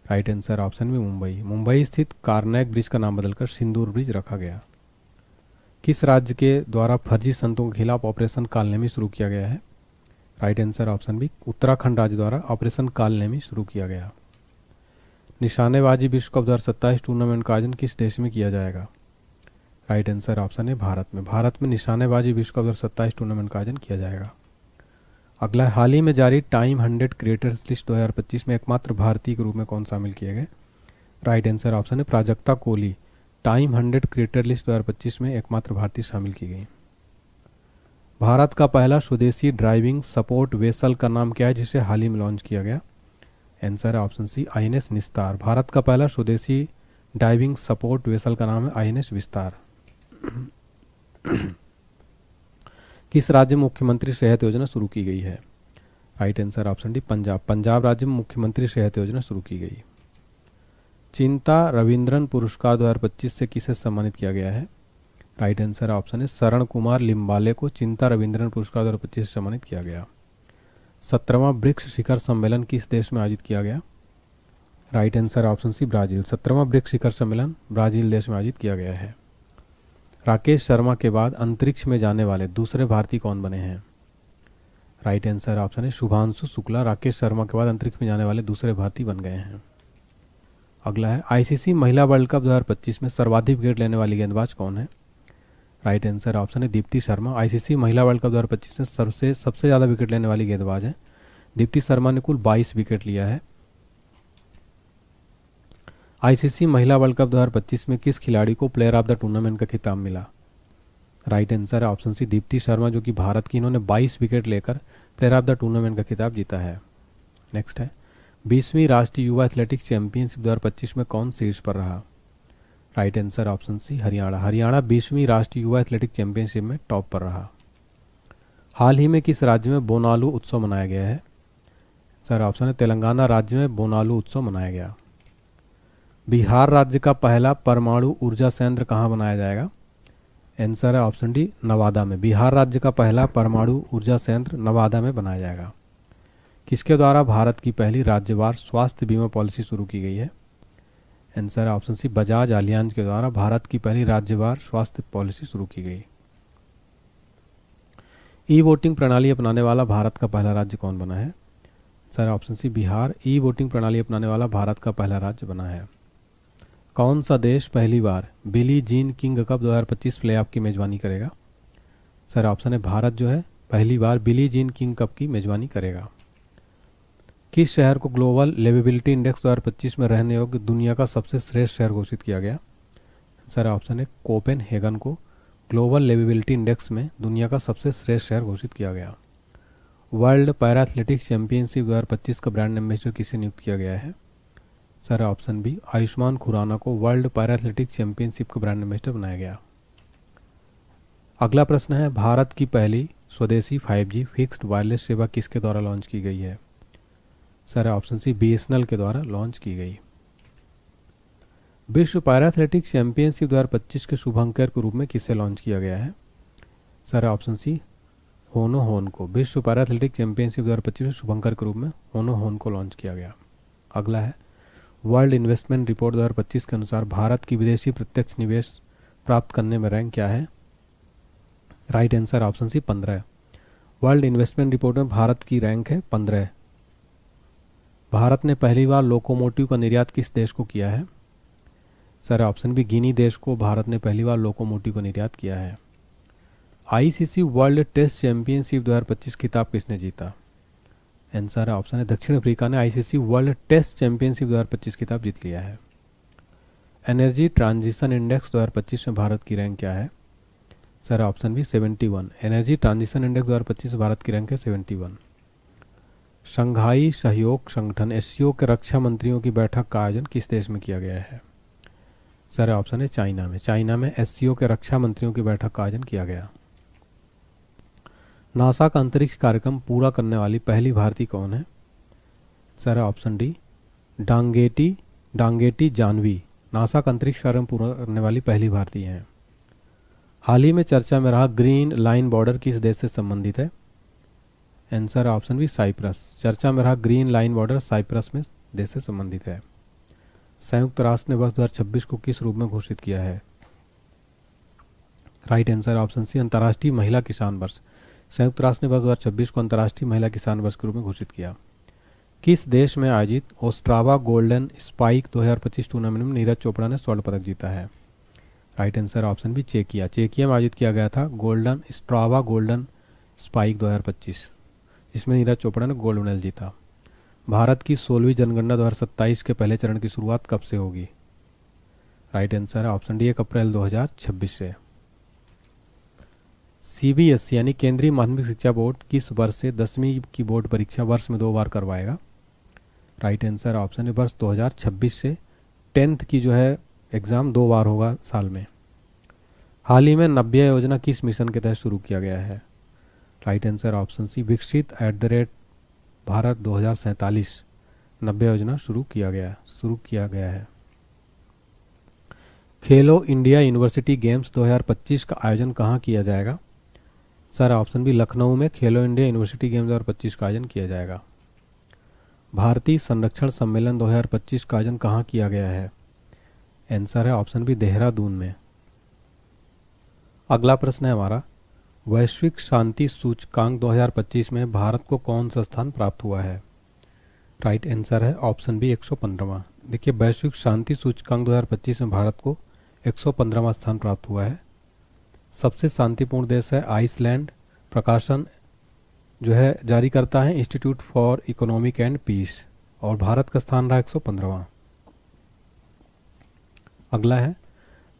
राइट आंसर ऑप्शन में मुंबई। मुंबई स्थित कार्नैक ब्रिज का नाम बदलकर सिंदूर ब्रिज रखा गया। किस राज्य के द्वारा फर्जी संतों के खिलाफ ऑपरेशन कालनेमी शुरू किया गया है? Right answer option B Uttarakhand राज्य द्वारा ऑपरेशन कालनेमी शुरू किया गया। निशानेबाजी विश्व कप 2027 टूर्नामेंट का आयोजन किस देश में किया जाएगा? राइट आंसर ऑप्शन है भारत में। भारत में निशानेबाजी विश्व कप 2027 टूर्नामेंट का आयोजन किया जाएगा। अगला हाल ही में जारी टाइम 100 क्रिएटर्स लिस्ट 2025 में एकमात्र भारतीय के रूप में कौन शामिल किए गए? राइट आंसर ऑप्शन है Prajakta Kohli. Time 100 creator list 2025 में एकमात्र भारतीय शामिल की गई। भारत का पहला स्वदेशी ड्राइविंग सपोर्ट वेसल का नाम क्या है जिसे हाल ही में लॉन्च किया गया? आंसर है ऑप्शन सी INS निस्तार। भारत का पहला स्वदेशी ड्राइविंग सपोर्ट वेसल का नाम है INS विस्तार। किस राज्य में मुख्यमंत्री सेहत योजना शुरू की गई है? Right answer option D Punjab. Punjab राज्य में मुख्यमंत्री सेहत योजना शुरू की गई। चिंता रविंद्रन पुरस्कार 2025 से किसे सम्मानित किया गया है? राइट आंसर ऑप्शन है शरण कुमार लिम्बाले को चिंता रविंद्रन पुरस्कार 2025 से सम्मानित किया गया। 17वां ब्रिक्स शिखर सम्मेलन किस देश में आयोजित किया गया? Right answer option C Brazil. 17वां ब्रिक्स शिखर सम्मेलन ब्राजील देश में आयोजित किया गया है। राकेश शर्मा के बाद अंतरिक्ष में जाने वाले दूसरे भारतीय कौन बने हैं? राइट आंसर ऑप्शन है शुभांशु शुक्ला। राकेश शर्मा के बाद अंतरिक्ष में जाने वाले दूसरे भारतीय बन गए हैं। अगला है ICC महिला वर्ल्ड कप 2025 में सर्वाधिक विकेट लेने वाली गेंदबाज कौन है? राइट आंसर ऑप्शन है दीप्ति शर्मा। ICC महिला वर्ल्ड कप 2025 में सबसे ज़्यादा विकेट लेने वाली गेंदबाज है दीप्ति शर्मा ने कुल 22 विकेट लिया है। ICC महिला वर्ल्ड कप 2025 में किस खिलाड़ी को प्लेयर ऑफ द टूर्नामेंट का खिताब मिला? राइट आंसर है ऑप्शन सी दीप्ति शर्मा जो कि भारत की, इन्होंने 22 विकेट लेकर प्लेयर ऑफ द टूर्नामेंट का खिताब जीता है। नेक्स्ट है 20वीं राष्ट्रीय युवा एथलेटिक्स चैंपियनशिप 2025 में कौन शीर्ष पर रहा? Right answer option C Haryana. Haryana 20वीं राष्ट्रीय युवा एथलेटिक्स चैंपियनशिप में टॉप पर रहा। हाल ही में किस राज्य में बोनालू उत्सव मनाया गया है? सर ऑप्शन है तेलंगाना राज्य में बोनालू उत्सव मनाया गया। बिहार राज्य का पहला परमाणु ऊर्जा संयंत्र कहाँ बनाया जाएगा? आंसर है ऑप्शन डी नवादा में। बिहार राज्य का पहला परमाणु ऊर्जा संयंत्र नवादा में बनाया जाएगा। किसके द्वारा भारत की पहली राज्यवार स्वास्थ्य बीमा पॉलिसी शुरू की गई है? आंसर है ऑप्शन सी बजाज एलियांज के द्वारा भारत की पहली राज्यवार स्वास्थ्य पॉलिसी शुरू की गई। ई वोटिंग प्रणाली अपनाने वाला भारत का पहला राज्य कौन बना है? Sir option C Bihar e voting प्रणाली अपनाने वाला भारत का पहला राज्य बना है। कौन सा देश पहली बार Billie Jean King Cup 2025 playoff की मेजबानी करेगा? सर ऑप्शन है भारत जो है पहली बार बिली जीन किंग कप की मेजबानी करेगा। किस शहर को ग्लोबल लिवेबिलिटी इंडेक्स 2025 में रहने योग्य दुनिया का सबसे श्रेष्ठ शहर घोषित किया गया? सर ऑप्शन है कोपेनहेगन को ग्लोबल लिवेबिलिटी इंडेक्स में दुनिया का सबसे श्रेष्ठ शहर घोषित किया गया। वर्ल्ड पैरा एथलेटिक्स चैंपियनशिप 2025 का ब्रांड एम्बेसडर किसे नियुक्त किया गया है? Sir option B Ayushmann Khurrana को वर्ल्ड पैरा एथलेटिक्स चैंपियनशिप का ब्रांड एम्बेसडर बनाया गया। अगला प्रश्न है भारत की पहली स्वदेशी 5G फिक्स्ड वायरलेस सेवा किसके द्वारा लॉन्च की गई है? सर ऑप्शन सी BSNL के द्वारा लॉन्च की गई। विश्व पैरा एथलेटिक्स चैंपियनशिप 2025 के शुभंकर के रूप में किसे लॉन्च किया गया है? सर ऑप्शन सी होनो होन को विश्व पैरा एथलेटिक्स चैंपियनशिप 2025 में शुभंकर के रूप में होनो होन को लॉन्च किया गया। अगला है वर्ल्ड इन्वेस्टमेंट रिपोर्ट 2025 के अनुसार भारत की विदेशी प्रत्यक्ष निवेश प्राप्त करने में रैंक क्या है? Right answer option C 15। World investment report में भारत की रैंक है 15। भारत ने पहली बार लोकोमोटिव का निर्यात किस देश को किया है? सर ऑप्शन बी गिनी देश को भारत ने पहली बार लोकोमोटिव का निर्यात किया है। ICC वर्ल्ड टेस्ट चैंपियनशिप 2025 खिताब किसने जीता? आंसर ऑप्शन है दक्षिण अफ्रीका ने ICC वर्ल्ड टेस्ट चैंपियनशिप 2025 खिताब जीत लिया है। एनर्जी ट्रांजिशन इंडेक्स 2025 में भारत की रैंक क्या है? Sir option B 71। Energy transition index 2025 Bharat की रैंक है 71। शंघाई सहयोग संगठन SCO के रक्षा मंत्रियों की बैठक का आयोजन किस देश में किया गया है? सर ऑप्शन है चाइना में। चाइना में SCO के रक्षा मंत्रियों की बैठक का आयोजन किया गया। नासा का अंतरिक्ष कार्यक्रम पूरा करने वाली पहली भारतीय कौन है? Sir option D Dangeti Jahnavi NASA का अंतरिक्ष कार्यक्रम पूरा करने वाली पहली भारतीय हैं। हाल ही में चर्चा में रहा ग्रीन लाइन बॉर्डर किस देश से संबंधित है? Answer option B Cyprus. चर्चा में रहा ग्रीन लाइन बॉर्डर साइप्रस में देश से संबंधित है। संयुक्त राष्ट्र ने वर्ष 2026 को किस रूप में घोषित किया है? राइट आंसर ऑप्शन सी अंतर्राष्ट्रीय महिला किसान वर्ष। संयुक्त राष्ट्र ने वर्ष 2026 को अंतर्राष्ट्रीय महिला किसान वर्ष के रूप में घोषित किया। किस देश में आयोजित ओस्ट्रावा गोल्डन स्पाइक 2025 टूर्नामेंट में नीरज चोपड़ा ने स्वर्ण पदक जीता है? राइट आंसर ऑप्शन बी चेकिया। चेकिया में आयोजित किया गया था ओस्ट्रावा गोल्डन स्पाइक 2025, जिसमें नीरज चोपड़ा ने गोल्ड मेडल जीता। भारत की 16वीं जनगणना 2027 के पहले चरण की शुरुआत कब से होगी? राइट आंसर है ऑप्शन डी 1 अप्रैल 2026 से। CBSE यानी केंद्रीय माध्यमिक शिक्षा बोर्ड किस वर्ष से 10वीं की बोर्ड परीक्षा वर्ष में 2 बार करवाएगा? राइट आंसर ऑप्शन है वर्ष 2026 से 10th की जो है एग्ज़ाम 2 बार होगा साल में। हाल ही में नव्या योजना किस मिशन के तहत शुरू किया गया है? राइट आंसर ऑप्शन सी विकसित @भारत 2047 नव्या योजना शुरू किया गया है। खेलो इंडिया यूनिवर्सिटी गेम्स 2025 का आयोजन कहाँ किया जाएगा? सर ऑप्शन बी लखनऊ में खेलो इंडिया यूनिवर्सिटी गेम्स 2025 का आयोजन किया जाएगा। भारतीय संरक्षण सम्मेलन 2025 का आयोजन कहाँ किया गया है? आंसर है ऑप्शन बी देहरादून में। अगला प्रश्न है हमारा वैश्विक शांति सूचकांक 2025 में भारत को कौन सा स्थान प्राप्त हुआ है? राइट आंसर है ऑप्शन बी 115वां। देखिए वैश्विक शांति सूचकांक 2025 में भारत को 115वां स्थान प्राप्त हुआ है। सबसे शांतिपूर्ण देश है आइसलैंड। प्रकाशन जो है जारी करता है institute for economic and peace, और भारत का स्थान रहा 115वां। अगला है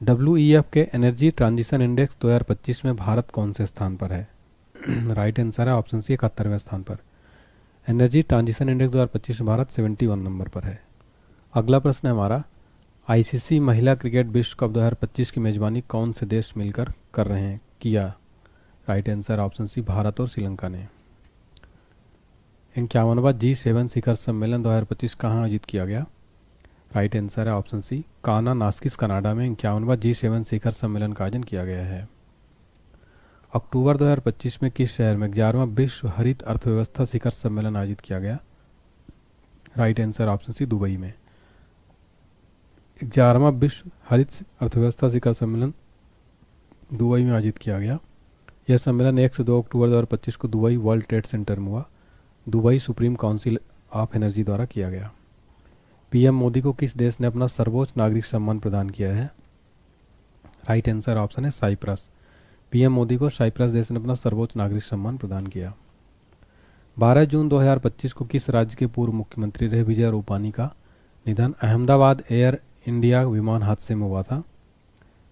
WEF के एनर्जी ट्रांजिशन इंडेक्स 2025 में भारत कौन से स्थान पर है? राइट आंसर है ऑप्शन सी 71वें स्थान पर। एनर्जी ट्रांजिशन इंडेक्स 2025 में भारत 71 नंबर पर है। अगला प्रश्न है हमारा ICC महिला क्रिकेट विश्व कप 2025 की मेजबानी कौन से देश मिलकर कर रहे हैं किया? Right answer option C Bharat और श्रीलंका ने। 51वां G7 शिखर सम्मेलन 2025 कहाँ आयोजित किया गया? राइट आंसर है ऑप्शन सी नास्किस कनाडा में 51वां G7 शिखर सम्मेलन का आयोजन किया गया है। अक्टूबर 2025 में किस शहर में 11वां विश्व हरित अर्थव्यवस्था शिखर सम्मेलन आयोजित किया गया? Right answer option C Dubai में। 11वां विश्व हरित अर्थव्यवस्था शिखर सम्मेलन दुबई में आयोजित किया गया। यह सम्मेलन 1 से 2 अक्टूबर 2025 को दुबई वर्ल्ड ट्रेड सेंटर में हुआ। Dubai supreme council of energy द्वारा किया गया। पीएम मोदी को किस देश ने अपना सर्वोच्च नागरिक सम्मान प्रदान किया है? राइट आंसर ऑप्शन है साइप्रस। पीएम मोदी को साइप्रस देश ने अपना सर्वोच्च नागरिक सम्मान प्रदान किया। 12 जून 2025 को किस राज्य के पूर्व मुख्यमंत्री रहे विजय रूपानी का निधन अहमदाबाद एयर इंडिया विमान हादसे में हुआ था?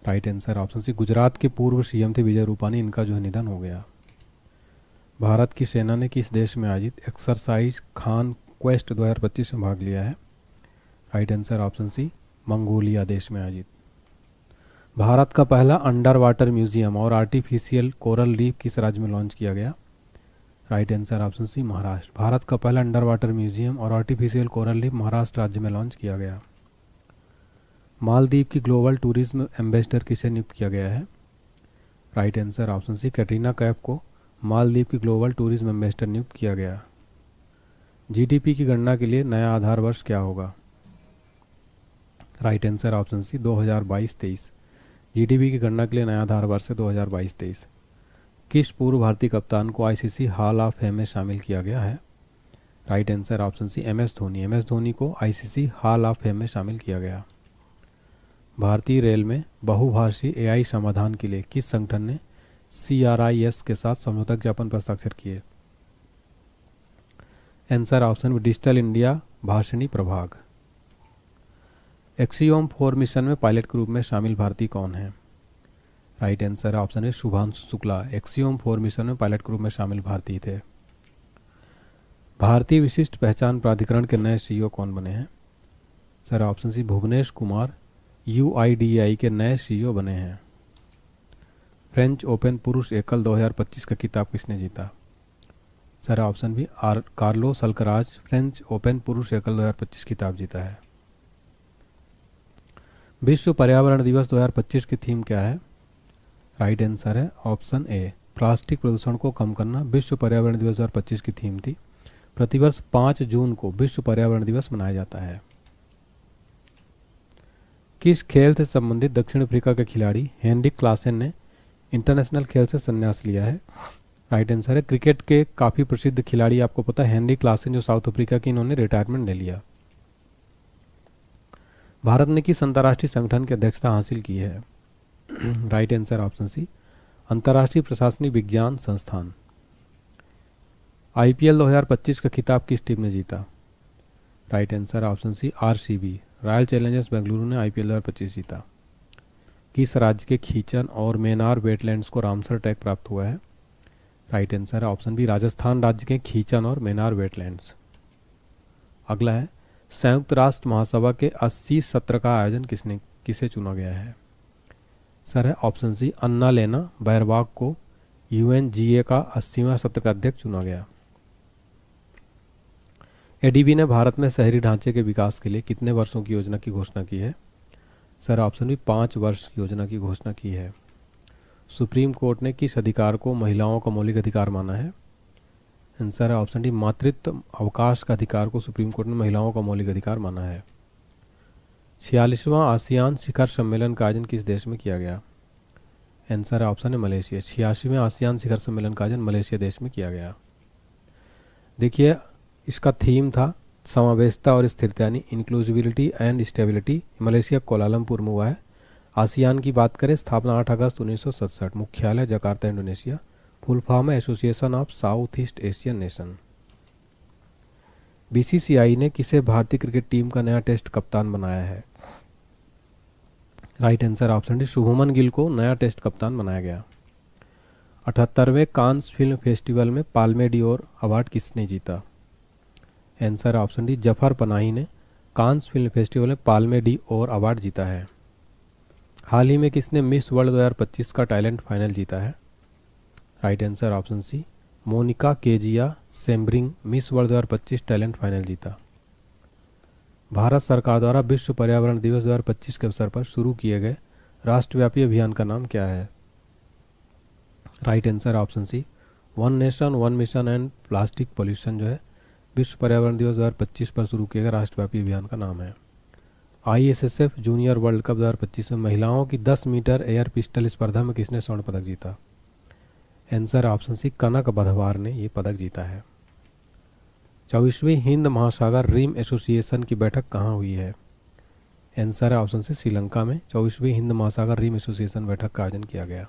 Right answer option C Gujarat के पूर्व सीएम थे विजय रूपानी, इनका जो है निधन हो गया। भारत की सेना ने किस देश में आयोजित एक्सरसाइज खान क्वेस्ट 2025 में भाग लिया है? Right answer option C Mongolia देश में आयोजित। भारत का पहला अंडर वाटर म्यूजियम और आर्टिफिशियल कोरल रीफ किस राज्य में लॉन्च किया गया? Right answer option C Maharashtra. Bharat का पहला अंडर वाटर म्यूजियम और आर्टिफिशियल कोरल रीफ महाराष्ट्र राज्य में लॉन्च किया गया। मालदीव की ग्लोबल टूरिज्म एम्बेसडर किसे नियुक्त किया गया है? Right answer option C Katrina Kaif को मालदीव की ग्लोबल टूरिज्म एम्बेसडर नियुक्त किया गया। जीडीपी की गणना के लिए नया आधार वर्ष क्या होगा? Right answer option C 2022-23। GDP की गणना के लिए नया आधार वर्ष है 2022-23। किस पूर्व भारतीय कप्तान को आईसीसी हॉल ऑफ फेम में शामिल किया गया है? Right answer option C MS Dhoni. MS Dhoni को आईसीसी हॉल ऑफ फेम में शामिल किया गया। भारतीय रेल में बहुभाषी एआई समाधान के लिए किस संगठन ने CRIS के साथ समझौता ज्ञापन पर हस्ताक्षर किए? Answer option digital India Bhashini प्रभाग। एक्सियोम 4 मिशन में पायलट के रूप में शामिल भारतीय कौन है? राइट आंसर ऑप्शन है शुभांशु शुक्ला। एक्सियोम 4 मिशन में पायलट के रूप में शामिल भारतीय थे। भारतीय विशिष्ट पहचान प्राधिकरण के नए CEO कौन बने हैं? Sir option C Bhuvnesh Kumar UIDAI के नए CEO बने हैं। फ्रेंच ओपन पुरुष एकल 2025 का खिताब किसने जीता? Sir option B Carlos Alcaraz French Open पुरुष एकल 2025 खिताब जीता है। विश्व पर्यावरण दिवस 2025 की थीम क्या है? राइट आंसर है ऑप्शन ए प्लास्टिक प्रदूषण को कम करना विश्व पर्यावरण दिवस 2025 की थीम थी। प्रतिवर्ष 5 जून को विश्व पर्यावरण दिवस मनाया जाता है। किस खेल से संबंधित दक्षिण अफ्रीका के खिलाड़ी हेनरिक क्लासेन ने इंटरनेशनल खेल से संन्यास लिया है? राइट आंसर है क्रिकेट के काफ़ी प्रसिद्ध खिलाड़ी, आपको पता है हेनरिक क्लासेन जो साउथ अफ्रीका के, इन्होंने रिटायरमेंट ले लिया। भारत ने किस अंतर्राष्ट्रीय संगठन की अध्यक्षता हासिल की है? राइट आंसर ऑप्शन सी अंतर्राष्ट्रीय प्रशासनिक विज्ञान संस्थान। IPL 2025 का खिताब किस टीम ने जीता? Right answer option C RCB Royal Challengers Bengaluru ने IPL 2025 जीता। किस राज्य के खींचन और मेनार वेटलैंड्स को रामसर टैग प्राप्त हुआ है? राइट आंसर है ऑप्शन बी राजस्थान राज्य के खींचन और मेनार वेटलैंड्स। अगला है संयुक्त राष्ट्र महासभा के 80 सत्र का आयोजन किसे चुना गया है? सर है ऑप्शन सी अन्ना लेना बैरबाग को UNGA का 80वां सत्र का अध्यक्ष चुना गया। ADB ने भारत में शहरी ढांचे के विकास के लिए कितने वर्षों की योजना की घोषणा की है? सर ऑप्शन बी 5 वर्ष योजना की घोषणा की है। सुप्रीम कोर्ट ने किस अधिकार को महिलाओं का मौलिक अधिकार माना है? आंसर है ऑप्शन डी मातृत्व अवकाश का अधिकार को सुप्रीम कोर्ट ने महिलाओं का मौलिक अधिकार माना है। 46वां आसियान शिखर सम्मेलन का आयोजन किस देश में किया गया? आंसर है ऑप्शन है मलेशिया। 86वें आसियान शिखर सम्मेलन का आयोजन मलेशिया देश में किया गया। देखिए इसका थीम था समावेशिता और स्थिरता यानी inclusivity and stability. Malaysia Kuala Lumpur में हुआ है। आसियान की बात करें स्थापना 8 अगस्त 1967, मुख्यालय जकार्ता इंडोनेशिया, फुल फॉर्म है association of south east Asian nation. BCCI ने किसे भारतीय क्रिकेट टीम का नया टेस्ट कप्तान बनाया है? Right answer option D Shubman Gill को नया टेस्ट कप्तान बनाया गया। 78वें कांस फिल्म फेस्टिवल में पाल्मे डियोर अवार्ड किसने जीता? Answer option D Zafar Panahi ने कांस फिल्म फेस्टिवल में पाल्मे डियोर अवार्ड जीता है। हाल ही में किसने मिस वर्ल्ड 2025 का टैलेंट फाइनल जीता है? Right answer option C Monika Kezia Sembiring Miss World 2025 talent final जीता। भारत सरकार द्वारा विश्व पर्यावरण दिवस 2025 के अवसर पर शुरू किए गए राष्ट्रव्यापी अभियान का नाम क्या है? Right answer option C one nation one mission end plastic pollution जो है विश्व पर्यावरण दिवस 2025 पर शुरू किए गए राष्ट्रव्यापी अभियान का नाम है। ISSF जूनियर वर्ल्ड कप 2025 में महिलाओं की 10 मीटर एयर पिस्टल स्पर्धा में किसने स्वर्ण पदक जीता? आंसर ऑप्शन सी कनक बधवार ने ये पदक जीता है। 24वीं हिंद महासागर रिम एसोसिएशन की बैठक कहाँ हुई है? आंसर है ऑप्शन सी श्रीलंका में 24वीं हिंद महासागर रिम एसोसिएशन बैठक का आयोजन किया गया।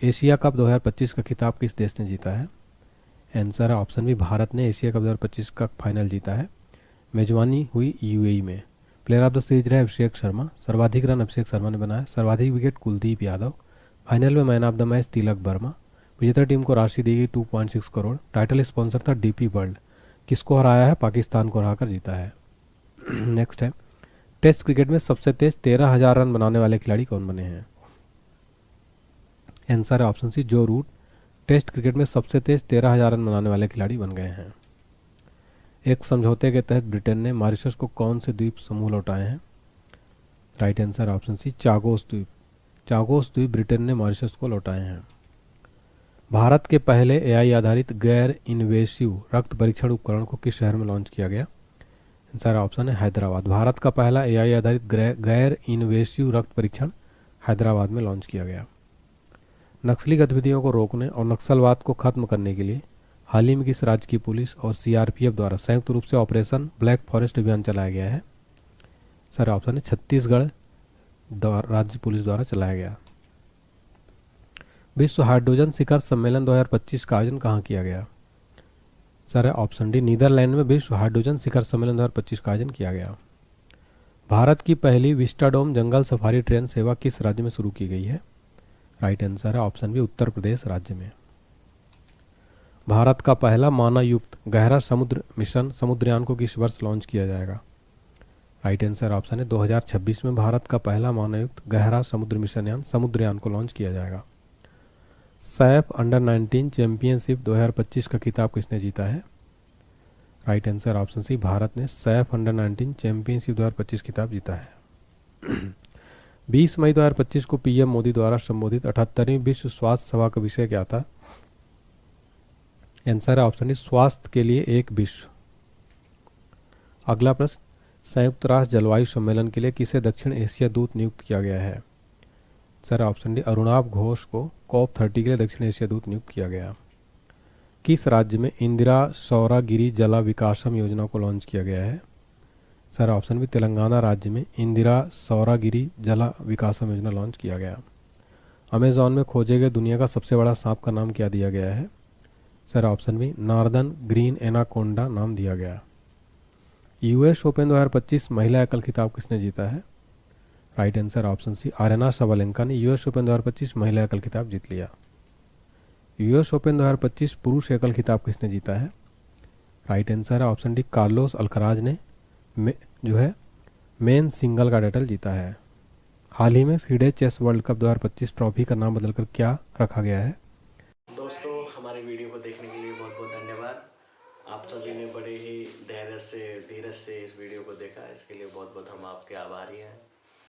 एशिया कप 2025 का खिताब किस देश ने जीता है? आंसर है ऑप्शन बी भारत ने एशिया कप 2025 का फाइनल जीता है। मेजबानी हुई यूएई में। प्लेयर ऑफ द सीरीज रहे अभिषेक शर्मा, सर्वाधिक रन अभिषेक शर्मा ने बनाया, सर्वाधिक विकेट कुलदीप यादव। फाइनल में man of the match Tilak Varma. विजेता टीम को राशि दी गई 2.6 करोड़। टाइटल स्पॉन्सर था डीपी वर्ल्ड। किसको हराया है? पाकिस्तान को हराकर जीता है। नेक्स्ट है, टेस्ट क्रिकेट में सबसे तेज 13,000 रन बनाने वाले खिलाड़ी कौन बने हैं? आंसर है ऑप्शन सी जो रूट टेस्ट क्रिकेट में सबसे तेज 13,000 रन बनाने वाले खिलाड़ी बन गए हैं। एक समझौते के तहत ब्रिटेन ने मॉरिशस को कौन से द्वीप समूह लौटाए हैं? Right answer option C Chagos द्वीप। चागोस द्वीप ब्रिटेन ने मॉरिशस को लौटाए हैं। भारत के पहले एआई आधारित गैर इन्वेसिव रक्त परीक्षण उपकरण को किस शहर में लॉन्च किया गया? आंसर ऑप्शन है हैदराबाद। भारत का पहला एआई आधारित गैर इन्वेसिव रक्त परीक्षण हैदराबाद में लॉन्च किया गया। नक्सली गतिविधियों को रोकने और नक्सलवाद को खत्म करने के लिए हाल ही में किस राज्य की पुलिस और सीआरपीएफ द्वारा संयुक्त रूप से ऑपरेशन ब्लैक फॉरेस्ट अभियान चलाया गया है? सर ऑप्शन है छत्तीसगढ़ राज्य पुलिस द्वारा चलाया गया। विश्व हाइड्रोजन शिखर सम्मेलन 2025 का आयोजन कहाँ किया गया? सर है ऑप्शन डी नीदरलैंड में विश्व हाइड्रोजन शिखर सम्मेलन 2025 का आयोजन किया गया। भारत की पहली विस्टाडोम जंगल सफारी ट्रेन सेवा किस राज्य में शुरू की गई है? राइट आंसर है ऑप्शन बी उत्तर प्रदेश राज्य में। भारत का पहला मानवयुक्त गहरा समुद्र मिशन समुद्रयान को किस वर्ष लॉन्च किया जाएगा? राइट आंसर ऑप्शन है 2026 में भारत का पहला मानवयुक्त गहरा समुद्र मिशन यान समुद्रयान को लॉन्च किया जाएगा। सैफ अंडर 19 चैंपियनशिप 2025 का खिताब किसने जीता है? Right answer option C Bharat ने सैफ अंडर 19 चैंपियनशिप 2025 खिताब जीता है। 20 मई 2025 को पीएम मोदी द्वारा संबोधित 78वीं विश्व स्वास्थ्य सभा का विषय क्या था? आंसर है ऑप्शन डी स्वास्थ्य के लिए एक विश्व। अगला प्रश्न, संयुक्त राष्ट्र जलवायु सम्मेलन के लिए किसे दक्षिण एशिया दूत नियुक्त किया गया है? Sir option D Arunabh Ghosh को COP30 के लिए दक्षिण एशिया दूत नियुक्त किया गया। किस राज्य में इंदिरा सौरागिरी जला विकासम योजना को लॉन्च किया गया है? सर ऑप्शन बी तेलंगाना राज्य में इंदिरा सौरागिरी जला विकासम योजना लॉन्च किया गया। अमेजॉन में खोजे गए दुनिया का सबसे बड़ा सांप का नाम क्या दिया गया है? Sir option B northern green anaconda नाम दिया गया। यूएस ओपन 2025 महिला एकल खिताब किसने जीता है? Right answer option C Aryna Sabalenka ने यूएस ओपन 2025 महिला एकल खिताब जीत लिया। यूएस ओपन 2025 पुरुष एकल खिताब किसने जीता है? राइट आंसर है ऑप्शन डी कार्लोस अल्कराज ने जो है मेन सिंगल का टाइटल जीता है। हाल ही में FIDE chess world cup 2025 trophy का नाम बदलकर क्या रखा गया है? दोस्तों हमारे वीडियो को देखने के लिए बहुत बहुत धन्यवाद। आप सभी ने बड़े ही धैर्य से धीरज से इस वीडियो को देखा, इसके लिए बहुत बहुत हम आपके आभारी हैं।